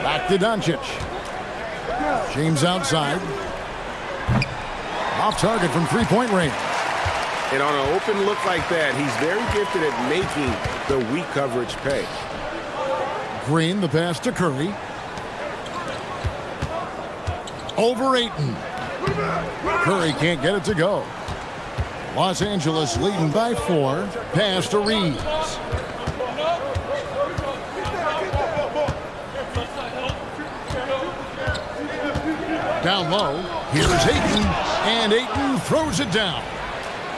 Back to Doncic. James outside. Off target from three-point range. And on an open look like that, he's very gifted at making the weak coverage pay. Green, the pass to Curry. Over Ayton. Curry can't get it to go. Los Angeles leading by 4. Pass to Reeves. Down low. Here's Ayton. And Ayton throws it down.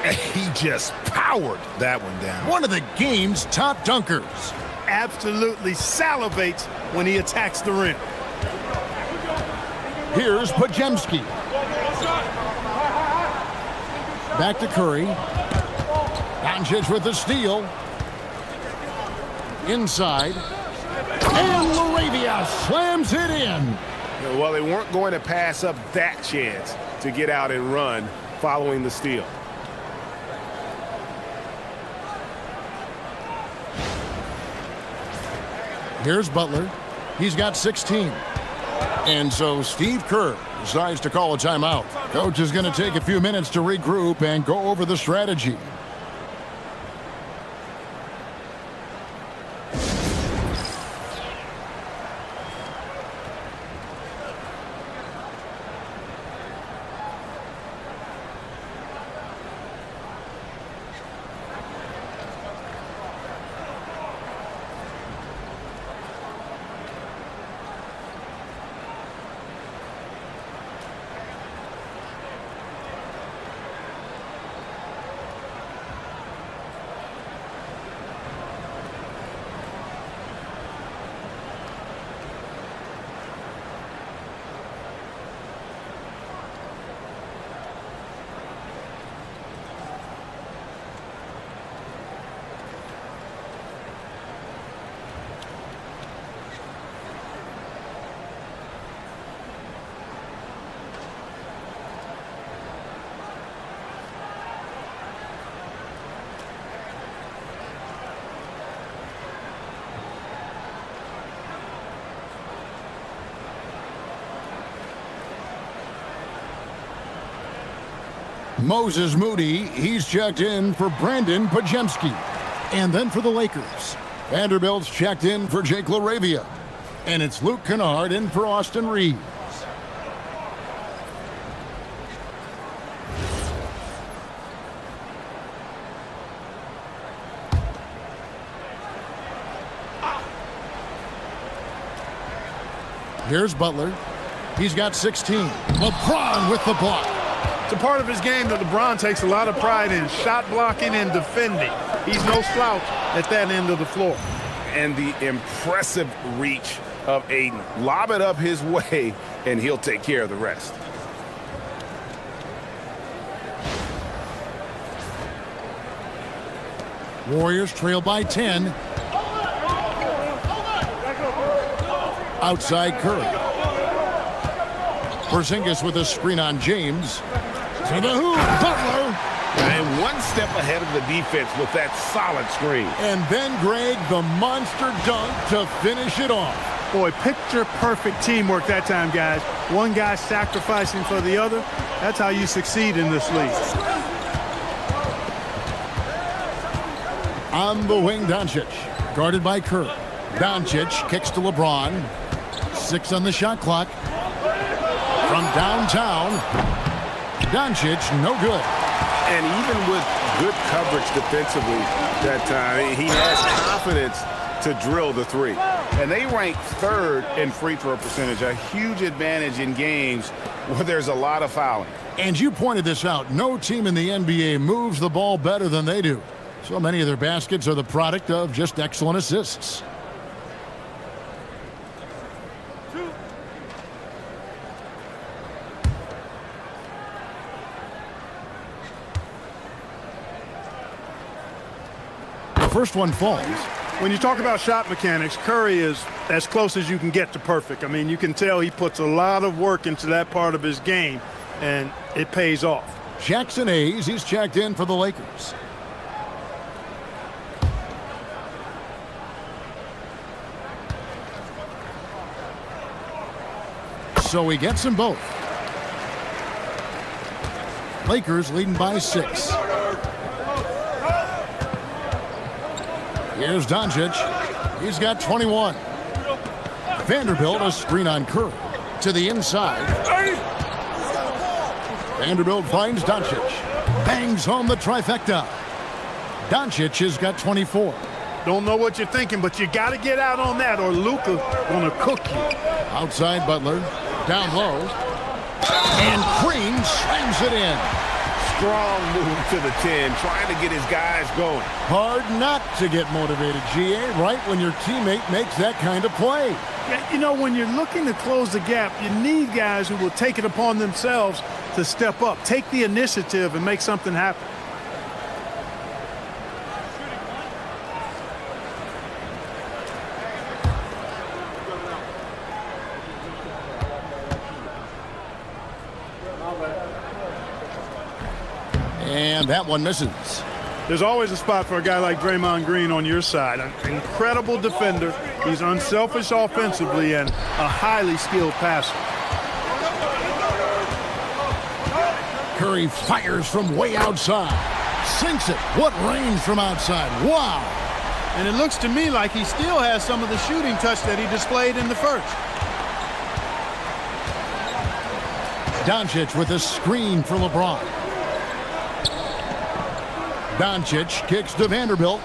He just powered that one down. One of the game's top dunkers. Absolutely salivates when he attacks the rim. Here's Podziemski. Back to Curry. Doncic with the steal. Inside. And LaRavia slams it in. Well, they weren't going to pass up that chance to get out and run following the steal. Here's Butler. He's got 16. And so Steve Kerr decides to call a timeout. Coach is going to take a few minutes to regroup and go over the strategy. Moses Moody, he's checked in for Brandon Podziemski. And then for the Lakers, Vanderbilt's checked in for Jake LaRavia. And it's Luke Kennard in for Austin Reeves. Here's Butler. He's got 16. LeBron with the block. It's a part of his game that LeBron takes a lot of pride in, shot blocking and defending. He's no slouch at that end of the floor. And the impressive reach of Ayton. Lob it up his way, and he'll take care of the rest. Warriors trail by 10. Outside Curry. Porzingis with a screen on James. To the hoop, Butler. And one step ahead of the defense with that solid screen. And then Greg, the monster dunk to finish it off. Boy, picture-perfect teamwork that time, guys. One guy sacrificing for the other. That's how you succeed in this league. On the wing, Doncic. Guarded by Kerr. Doncic kicks to LeBron. 6 on the shot clock. From downtown, Doncic, no good. And even with good coverage defensively that time, he has confidence to drill the three. And they rank 3rd in free throw percentage, a huge advantage in games where there's a lot of fouling. And you pointed this out. No team in the NBA moves the ball better than they do. So many of their baskets are the product of just excellent assists. First one falls. When you talk about shot mechanics, Curry is as close as you can get to perfect. I mean, you can tell he puts a lot of work into that part of his game, and it pays off. Jackson Hayes, he's checked in for the Lakers. So he gets them both. Lakers leading by 6. Here's Doncic. He's got 21. Vanderbilt, a screen on Curry. To the inside. Vanderbilt finds Doncic. Bangs home the trifecta. Doncic has got 24. Don't know what you're thinking, but you got to get out on that or Luka gonna cook you. Outside Butler. Down low. and slams it in. Strong move to the 10, trying to get his guys going. Hard not to get motivated, GA, right when your teammate makes that kind of play. Yeah, you know, when you're looking to close the gap, you need guys who will take it upon themselves to step up, take the initiative, and make something happen. And that one misses. There's always a spot for a guy like Draymond Green on your side. An incredible defender. He's unselfish offensively and a highly skilled passer. Curry fires from way outside. Sinks it. What range from outside. Wow. And it looks to me like he still has some of the shooting touch that he displayed in the first. Doncic with a screen for LeBron. Doncic kicks to Vanderbilt.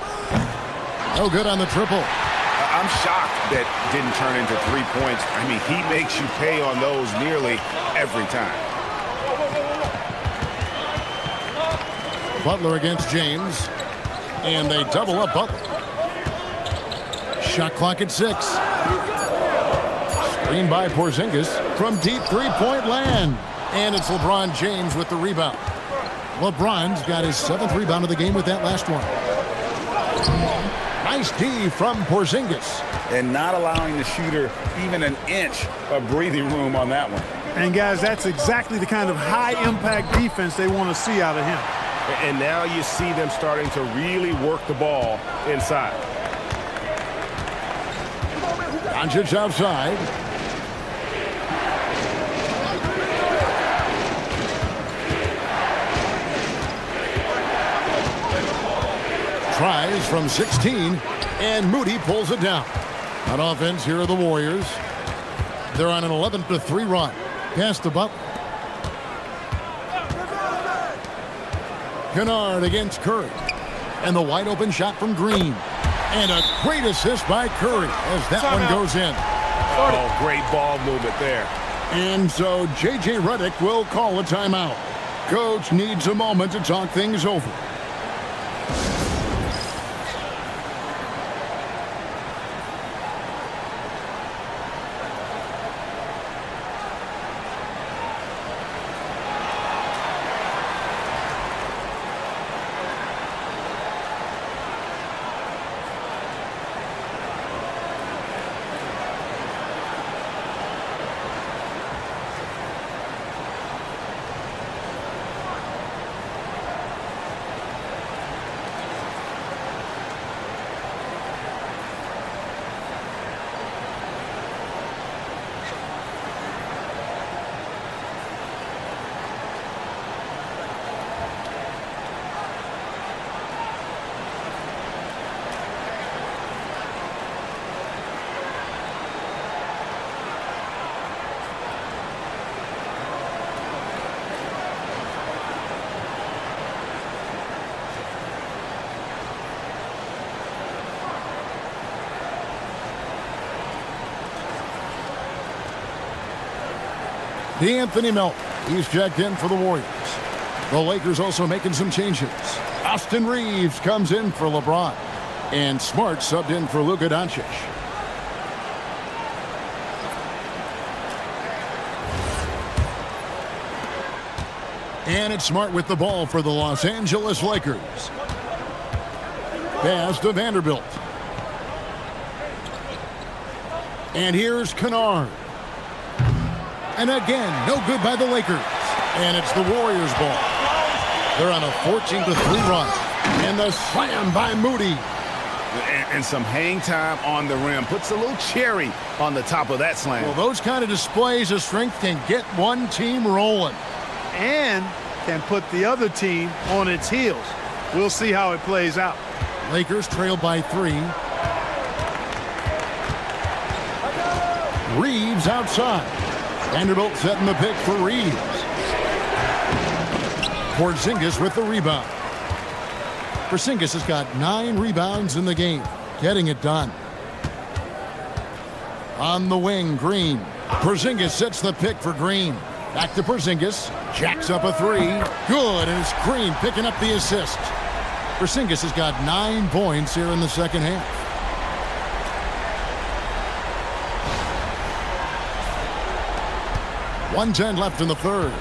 No good on the triple. I'm shocked that didn't turn into 3 points. I mean, he makes you pay on those nearly every time. Butler against James. And they double up Butler. Shot clock at 6. Screen by Porzingis from deep three-point land. And it's LeBron James with the rebound. LeBron's got his 7th rebound of the game with that last one. Nice D from Porzingis. And not allowing the shooter even an inch of breathing room on that one. And, guys, that's exactly the kind of high-impact defense they want to see out of him. And now you see them starting to really work the ball inside. Doncic outside. Tries from 16, and Moody pulls it down. On offense, here are the Warriors. They're on an 11-3 run. Pass to Butler. Kennard against Curry. And the wide open shot from Green. And a great assist by Curry as that one goes in. Oh, great ball movement there. And so J.J. Redick will call a timeout. Coach needs a moment to talk things over. D'Anthony Melton, he's checked in for the Warriors. The Lakers also making some changes. Austin Reeves comes in for LeBron. And Smart subbed in for Luka Doncic. And it's Smart with the ball for the Los Angeles Lakers. Pass to Vanderbilt. And here's Kennard. And again, no good by the Lakers. And it's the Warriors' ball. They're on a 14-3 run. And the slam by Moody. And some hang time on the rim. Puts a little cherry on the top of that slam. Well, those kind of displays of strength can get one team rolling. And can put the other team on its heels. We'll see how it plays out. Lakers trail by 3. Reeves outside. Vanderbilt setting the pick for Reeves. Porzingis with the rebound. Porzingis has got 9 rebounds in the game. Getting it done. On the wing, Green. Porzingis sets the pick for Green. Back to Porzingis. Jacks up a three. Good, and it's Green picking up the assist. Porzingis has got 9 points here in the second half. .110 left in the third.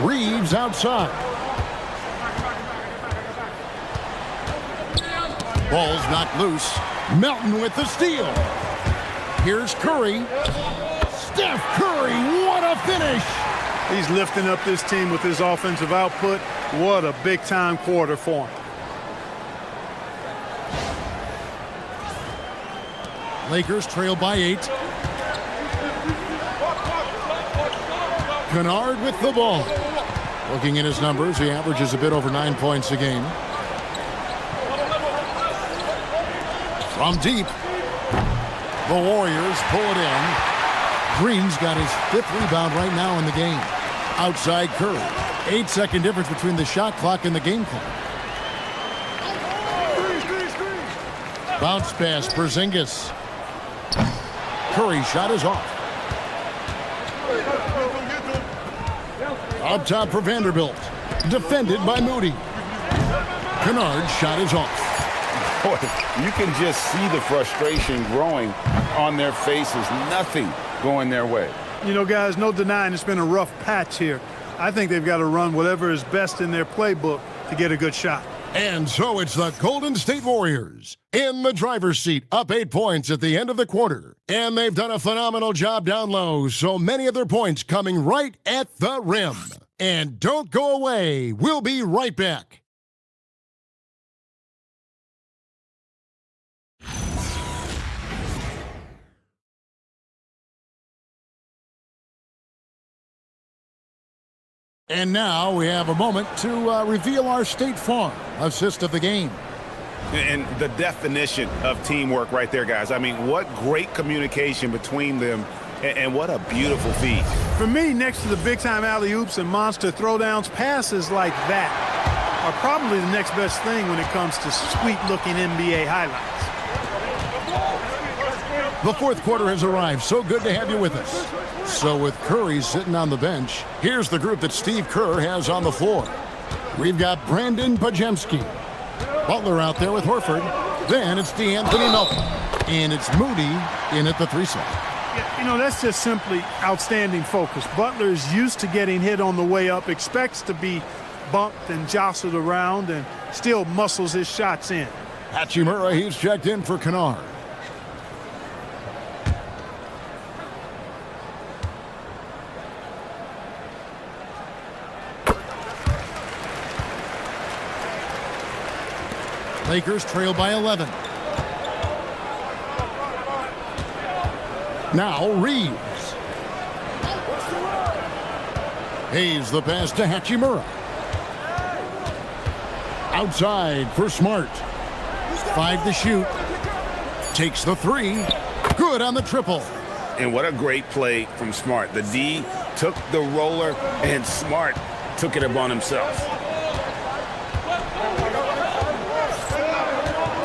Reeves outside. Ball's knocked loose. Melton with the steal. Here's Curry. Steph Curry, what a finish! He's lifting up this team with his offensive output. What a big-time quarter for him. Lakers trail by 8. Kennard with the ball. Looking at his numbers, he averages a bit over 9 points a game. From deep, the Warriors pull it in. Green's got his 5th rebound right now in the game. Outside Curry. 8-second difference between the shot clock and the game clock. Bounce pass, Porzingis. Curry shot is off. Up top for Vanderbilt. Defended by Moody. Kennard's shot is off. Boy, you can just see the frustration growing on their faces. Nothing going their way. You know, guys, no denying it's been a rough patch here. I think they've got to run whatever is best in their playbook to get a good shot. And so it's the Golden State Warriors in the driver's seat, up 8 points at the end of the quarter. And they've done a phenomenal job down low, so many of their points coming right at the rim. And don't go away. We'll be right back. And now we have a moment to reveal our State Farm assist of the game. And the definition of teamwork right there, guys. I mean, what great communication between them, and what a beautiful feed. For me, next to the big-time alley-oops and monster throwdowns, passes like that are probably the next best thing when it comes to sweet-looking NBA highlights. The fourth quarter has arrived. So good to have you with us. So with Curry sitting on the bench, here's the group that Steve Kerr has on the floor. We've got Brandon Pajemski. Butler out there with Horford. Then it's DeAnthony Melton. And it's Moody in at the 3 side. You know, that's just simply outstanding focus. Butler is used to getting hit on the way up, expects to be bumped and jostled around, and still muscles his shots in. Hachimura, he's checked in for Kennard. Lakers trail by 11. Now Reeves. Hayes the pass to Hachimura. Outside for Smart. 5 to shoot. Takes the 3. Good on the triple. And what a great play from Smart. The D took the roller, and Smart took it upon himself.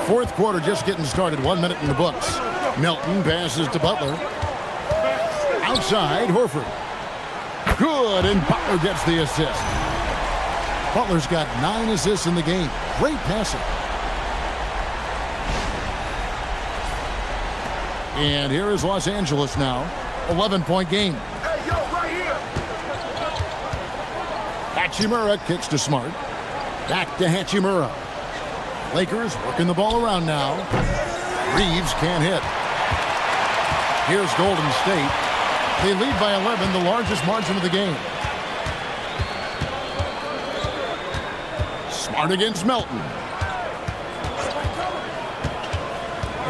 Fourth quarter just getting started. 1 minute in the books. Melton passes to Butler. Outside, Horford. Good, and Butler gets the assist. Butler's got 9 assists in the game. Great passing. And here is Los Angeles now. 11-point game. Hey, yo, right here. Hachimura kicks to Smart. Back to Hachimura. Lakers working the ball around now. Reeves can't hit. Here's Golden State. They lead by 11, the largest margin of the game. Smart against Melton.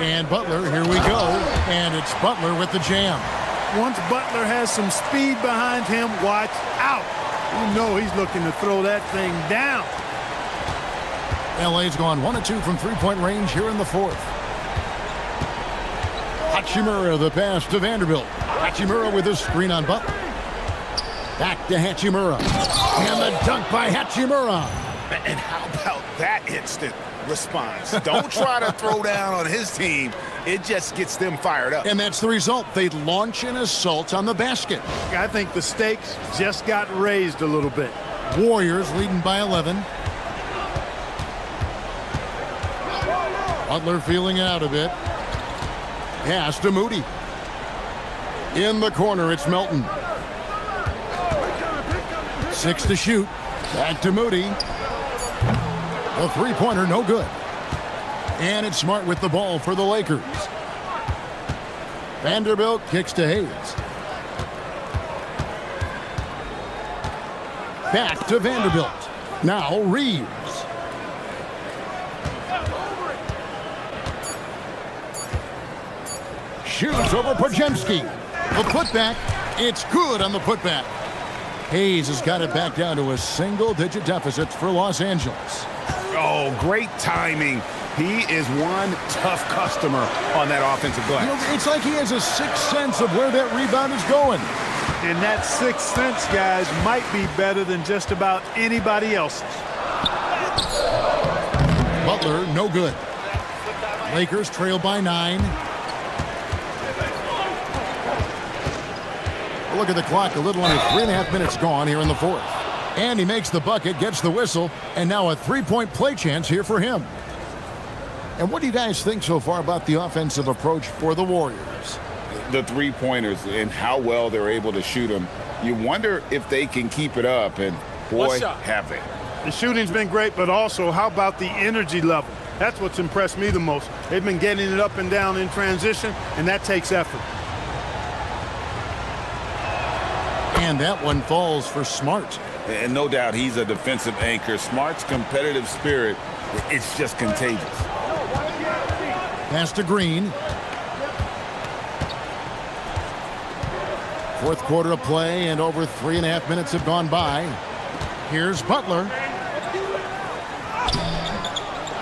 And Butler, here we go. And it's Butler with the jam. Once Butler has some speed behind him, watch out. You know he's looking to throw that thing down. LA's gone 1 of 2 from three-point range here in the fourth. Hachimura the pass to Vanderbilt. Hachimura with a screen on Butler. Back to Hachimura. And the dunk by Hachimura. And how about that instant response. Don't try to throw down on his team. It just gets them fired up. And that's the result. They launch an assault on the basket. I think the stakes just got raised a little bit. Warriors leading by 11. Butler feeling it out a bit. Pass to Moody. In the corner, it's Melton. 6 to shoot. Back to Moody. The three-pointer, no good. And it's Smart with the ball for the Lakers. Vanderbilt kicks to Hayes. Back to Vanderbilt. Now Reeves. Shoots over Podziemski. The putback. It's good on the putback. Hayes has got it back down to a single-digit deficit for Los Angeles. Oh, great timing. He is one tough customer on that offensive glass. You know, it's like he has a sixth sense of where that rebound is going. And that sixth sense, guys, might be better than just about anybody else's. Butler, no good. Lakers trail by 9. Look at the clock, a little under 3.5 minutes gone here in the fourth. And he makes the bucket, gets the whistle, and now a three-point play chance here for him. And what do you guys think so far about the offensive approach for the Warriors? The three-pointers and how well they're able to shoot them. You wonder if they can keep it up, and boy, have they. The shooting's been great, but also how about the energy level? That's what's impressed me the most. They've been getting it up and down in transition, and that takes effort. And that one falls for Smart. And no doubt he's a defensive anchor. Smart's competitive spirit, it's just contagious. Pass to Green. Fourth quarter of play, and over 3.5 minutes have gone by. Here's Butler.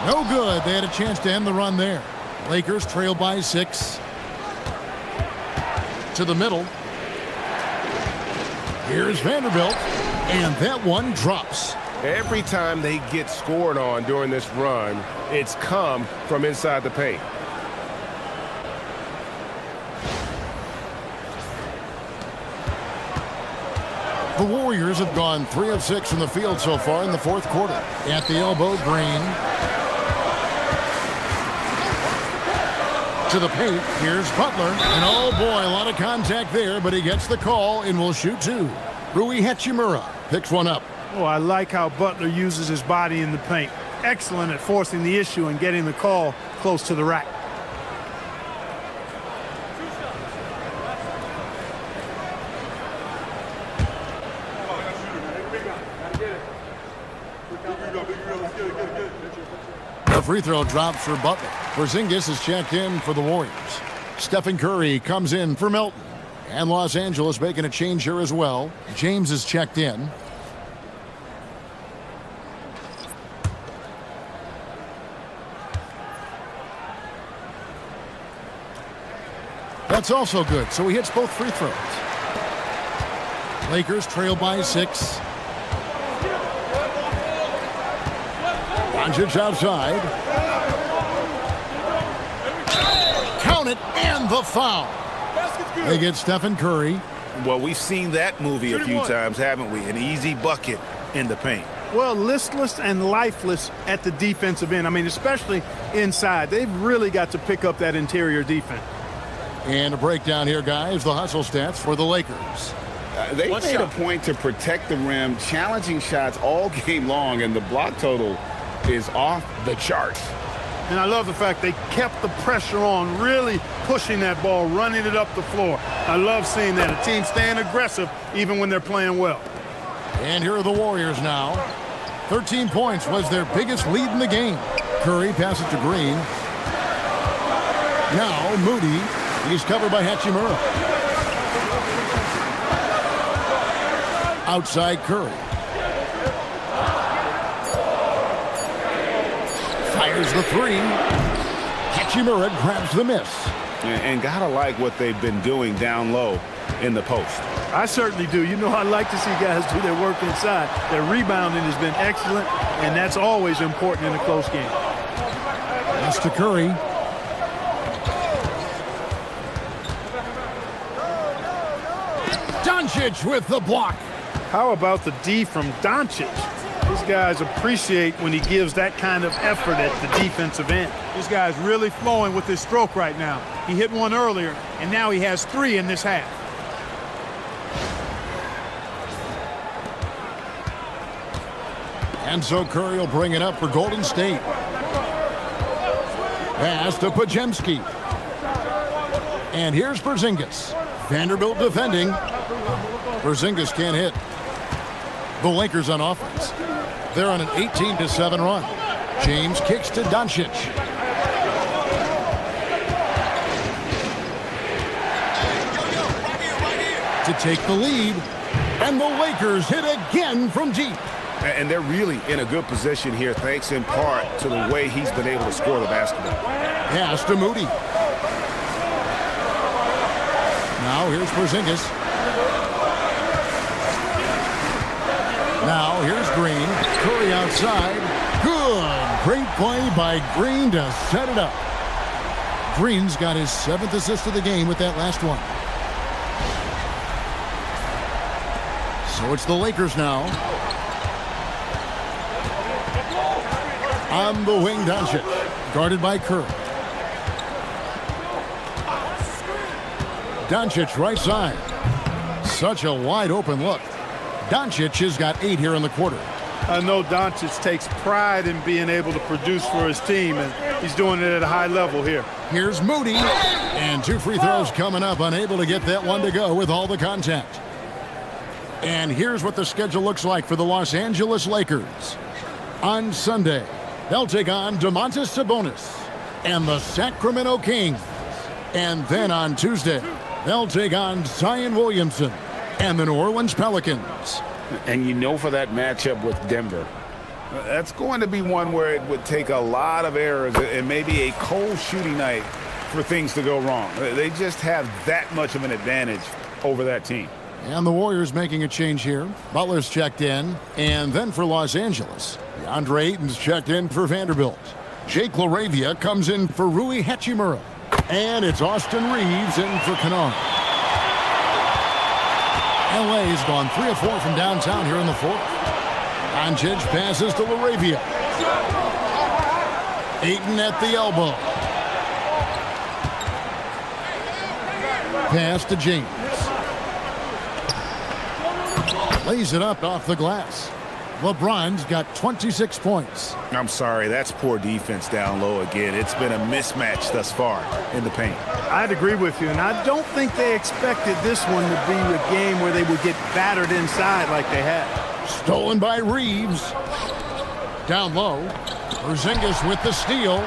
No good. They had a chance to end the run there. Lakers trail by 6. To the middle. Here's Vanderbilt, and that one drops. Every time they get scored on during this run, it's come from inside the paint. The Warriors have gone 3 of 6 from the field so far in the fourth quarter. At the elbow, Green. To the paint, here's Butler. And oh boy, a lot of contact there, but he gets the call and will shoot 2. Rui Hachimura picks one up. Oh, I like how Butler uses his body in the paint. Excellent at forcing the issue and getting the call close to the rack. The free throw drops for Butler. Porzingis is checked in for the Warriors. Stephen Curry comes in for Melton. And Los Angeles making a change here as well. James is checked in. That's also good, so he hits both free throws. Lakers trail by 6. Doncic outside. Count it, and the foul. They get Stephen Curry. Well, we've seen that movie a few times, haven't we? An easy bucket in the paint. Well, listless and lifeless at the defensive end. I mean, especially inside. They've really got to pick up that interior defense. And a breakdown here, guys. The hustle stats for the Lakers. They made a point to protect the rim, challenging shots all game long, and the block total is off the charts. And I love the fact they kept the pressure on, really pushing that ball, running it up the floor. I love seeing that. A team staying aggressive even when they're playing well. And here are the Warriors now. 13 points was their biggest lead in the game. Curry passes to Green. Now Moody. He's covered by Hachimura. Outside Curry. Fires the 3. Hachimura grabs the miss. And gotta like what they've been doing down low in the post. I certainly do. You know, I like to see guys do their work inside. Their rebounding has been excellent, and that's always important in a close game. Pass to Curry. Doncic with the block. How about the D from Doncic? These guys appreciate when he gives that kind of effort at the defensive end. This guy's really flowing with his stroke right now. He hit one earlier, and now he has 3 in this half. And so Curry will bring it up for Golden State. Pass to Podziemski. And here's Porzingis. Vanderbilt defending. Porzingis can't hit. The Lakers on offense. They're on an 18-7 run. James kicks to Doncic. To take the lead. And the Lakers hit again from deep. And they're really in a good position here, thanks in part to the way he's been able to score the basketball. Pass to Moody. Now here's Porzingis. Now here's Green. Curry outside. Good. Great play by Green to set it up. Green's got his 7th assist of the game with that last one. So it's the Lakers now. On the wing, Doncic. Guarded by Curry. Doncic right side. Such a wide open look. Doncic has got 8 here in the quarter. I know Doncic takes pride in being able to produce for his team, and he's doing it at a high level here. Here's Moody. And 2 free throws coming up. Unable to get that one to go with all the contact. And here's what the schedule looks like for the Los Angeles Lakers. On Sunday, they'll take on Domantas Sabonis and the Sacramento Kings. And then on Tuesday, they'll take on Zion Williamson and the New Orleans Pelicans. And you know, for that matchup with Denver, that's going to be one where it would take a lot of errors and maybe a cold shooting night for things to go wrong. They just have that much of an advantage over that team. And the Warriors making a change here. Butler's checked in. And then for Los Angeles, DeAndre Ayton's checked in for Vanderbilt. Jake LaRavia comes in for Rui Hachimura. And it's Austin Reeves in for Kennard. LA's gone 3 of 4 from downtown here in the 4th. Doncic passes to LaRavia. Ayton at the elbow. Pass to James. Lays it up off the glass. LeBron's got 26 points. I'm sorry, that's poor defense down low again. It's been a mismatch thus far in the paint. I'd agree with you, and I don't think they expected this one to be a game where they would get battered inside like they had. Stolen by Reeves. Down low. Porzingis with the steal.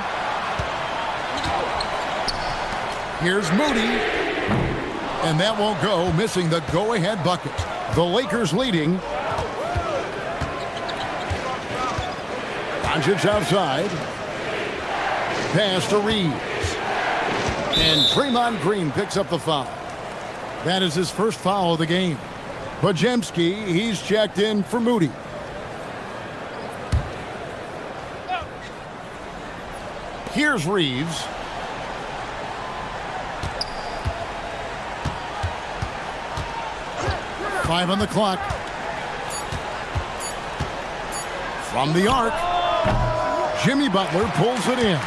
Here's Moody. And that won't go, missing the go-ahead bucket. The Lakers leading. Doncic outside. Pass to Reeves. And Draymond Green picks up the foul. That is his first foul of the game. Podziemski, he's checked in for Moody. Here's Reeves. Five on the clock. From the arc, Jimmy Butler pulls it in.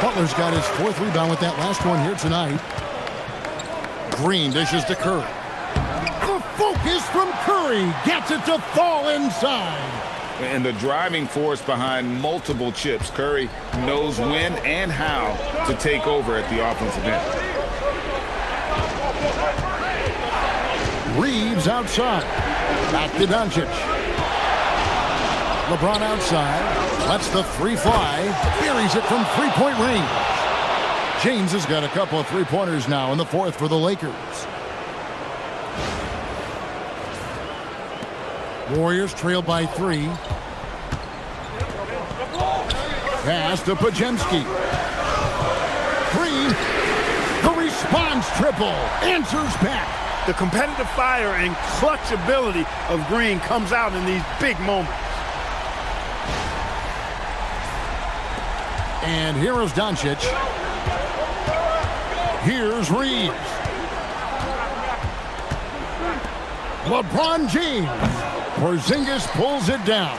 Butler's got his 4th rebound with that last one here tonight. Green dishes to Curry. The focus from Curry gets it to fall inside. And the driving force behind multiple chips. Curry knows when and how to take over at the offensive end. Reeves outside. Back to Doncic. LeBron outside. Lets the 3 fly. Buries it from 3-point range. James has got a couple of 3-pointers now in the 4th for the Lakers. Warriors trail by 3. Pass to Podziemski. Green. The response triple. Answers back. The competitive fire and clutch ability of Green comes out in these big moments. And here is Doncic. Here's Reeves. LeBron James. Porzingis pulls it down.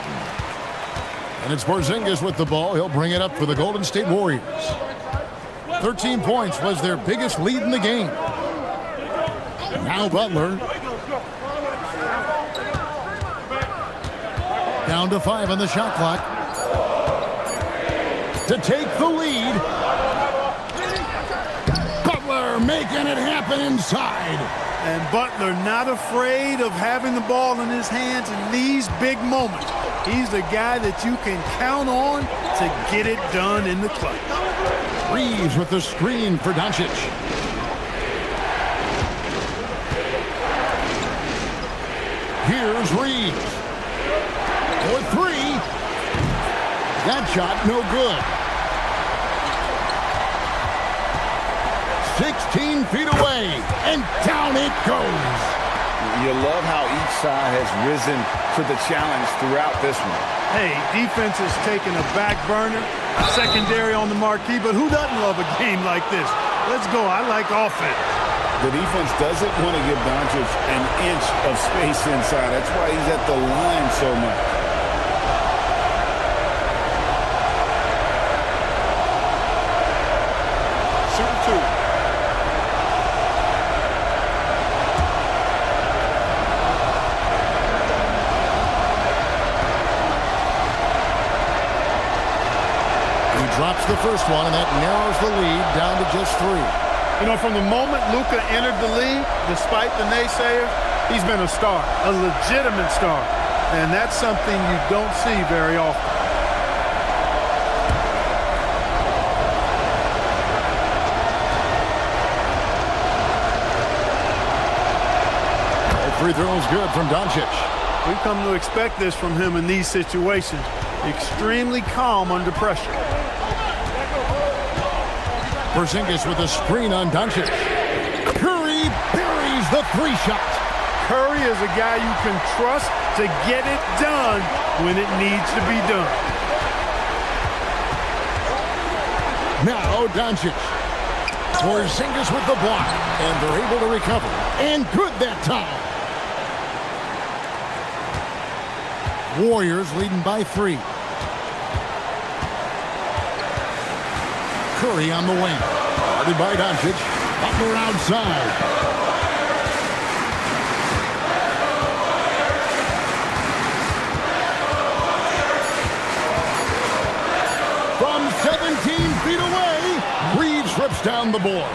And it's Porzingis with the ball. He'll bring it up for the Golden State Warriors. 13 points was their biggest lead in the game. Now Butler. Down to 5 on the shot clock. To take the lead. Butler making it happen inside. And Butler not afraid of having the ball in his hands in these big moments. He's the guy that you can count on to get it done in the clutch. Reeves with the screen for Doncic. Here's Reeves. For 3. That shot no good. 16 feet away, and down it goes. You love how each side has risen to the challenge throughout this one. Hey, defense is taking a back burner, secondary on the marquee, but who doesn't love a game like this? Let's go. I like offense. The defense doesn't want to give Doncic an inch of space inside. That's why he's at the line so much. Drops the first one, and that narrows the lead down to just 3. You know, from the moment Luka entered the league, despite the naysayers, he's been a star, a legitimate star. And that's something you don't see very often. That free throw is good from Doncic. We've come to expect this from him in these situations. Extremely calm under pressure. Porzingis with a screen on Doncic. Curry buries the 3-shot. Curry is a guy you can trust to get it done when it needs to be done. Now Doncic. Porzingis with the block, and they're able to recover. And good that time. Warriors leading by 3. Curry on the wing. Guarded by Doncic. Butler outside. From 17 feet away, Reeves rips down the board.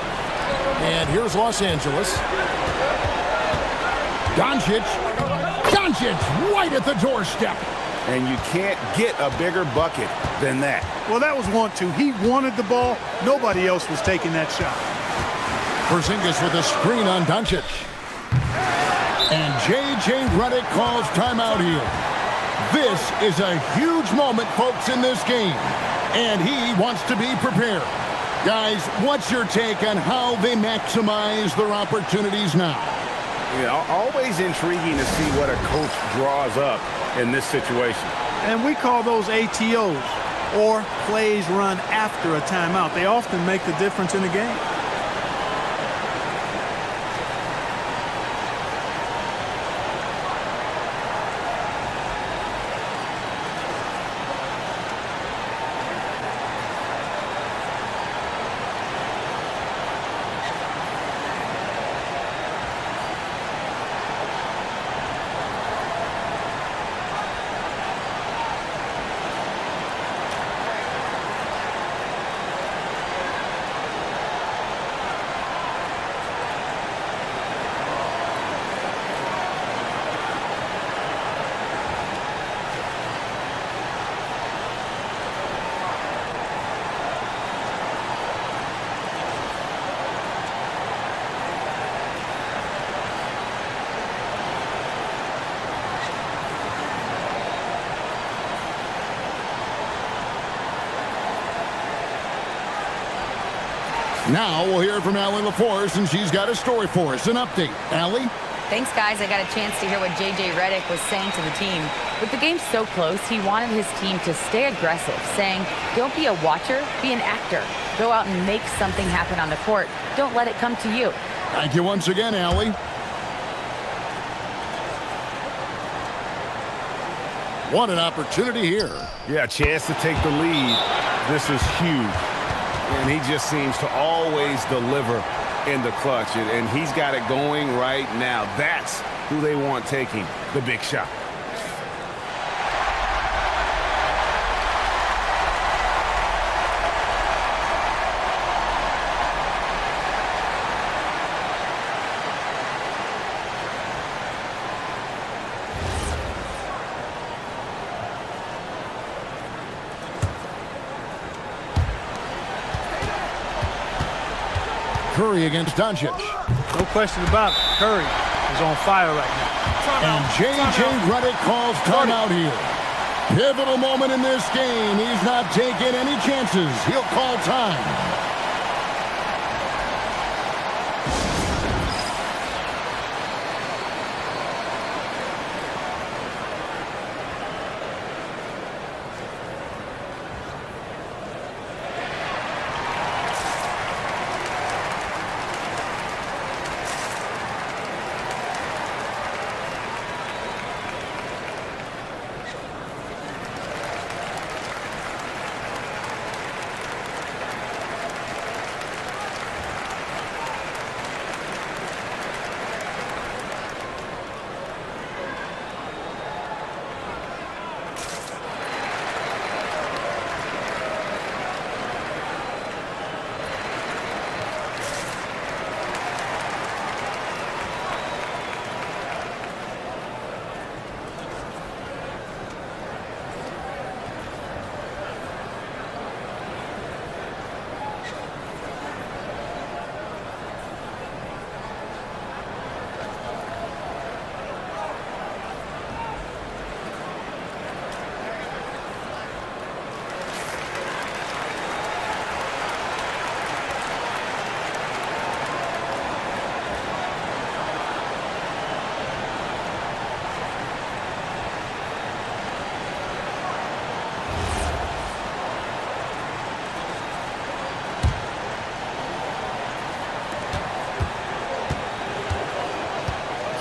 And here's Los Angeles. Doncic right at the doorstep. And you can't get a bigger bucket than that. Well, that was 1-2. He wanted the ball. Nobody else was taking that shot. Porzingis with a screen on Doncic. And J.J. Redick calls timeout here. This is a huge moment, folks, in this game. And he wants to be prepared. Guys, what's your take on how they maximize their opportunities now? Yeah, always intriguing to see what a coach draws up in this situation. And we call those ATOs, or plays run after a timeout. They often make the difference in the game. Now we'll hear from Allie LaForce, and she's got a story for us. An update. Allie? Thanks, guys. I got a chance to hear what J.J. Redick was saying to the team. With the game so close, he wanted his team to stay aggressive, saying, don't be a watcher, be an actor. Go out and make something happen on the court. Don't let it come to you. Thank you once again, Allie. What an opportunity here. Yeah, a chance to take the lead. This is huge. And he just seems to always deliver in the clutch. And he's got it going right now. That's who they want taking the big shot. Curry against Doncic. No question about it. Curry is on fire right now. And J.J. Redick calls timeout here. Pivotal moment in this game. He's not taking any chances. He'll call time.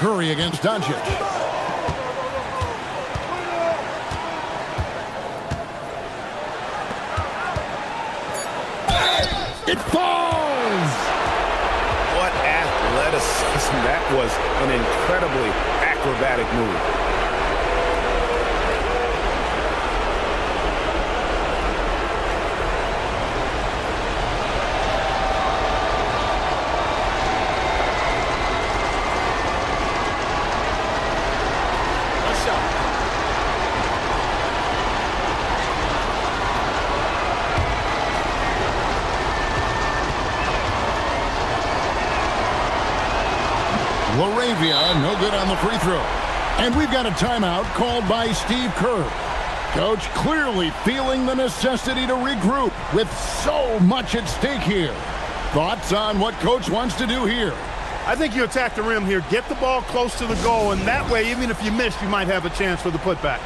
Curry against Doncic. It falls! What athleticism. That was an incredibly acrobatic move. No good on the free throw. And we've got a timeout called by Steve Kerr. Coach clearly feeling the necessity to regroup with so much at stake here. Thoughts on what Coach wants to do here? I think you attack the rim here, get the ball close to the goal, and that way, even if you miss, you might have a chance for the putback.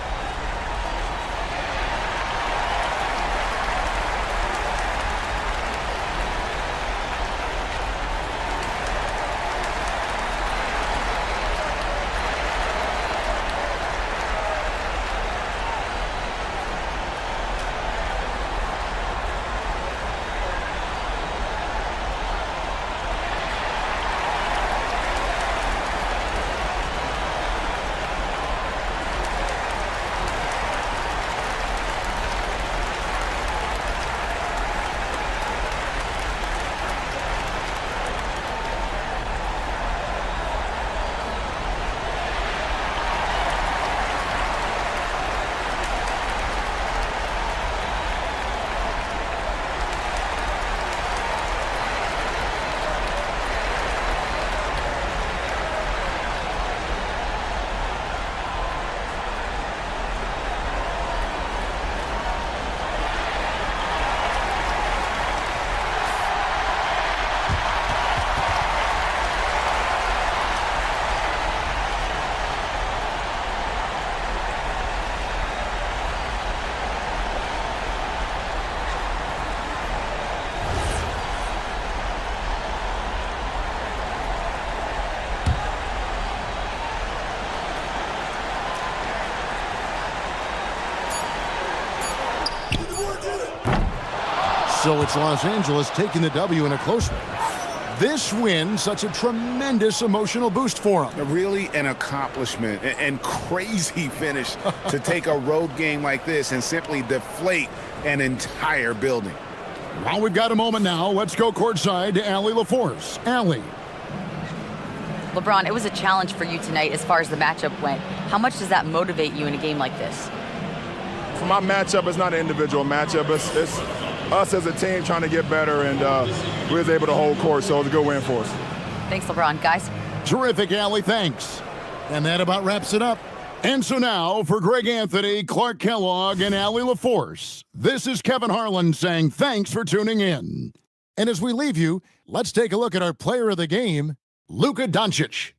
So it's Los Angeles taking the W in a close one. This win, such a tremendous emotional boost for them. Really an accomplishment and crazy finish to take a road game like this and simply deflate an entire building. Well, we've got a moment now. Let's go courtside to Allie LaForce. Allie. LeBron, it was a challenge for you tonight as far as the matchup went. How much does that motivate you in a game like this? For my matchup, it's not an individual matchup. It's us as a team trying to get better, and we was able to hold court, so it was a good win for us. Thanks, LeBron. Guys? Terrific, Allie. Thanks. And that about wraps it up. And so now, for Greg Anthony, Clark Kellogg, and Allie LaForce, this is Kevin Harlan saying thanks for tuning in. And as we leave you, let's take a look at our player of the game, Luka Doncic.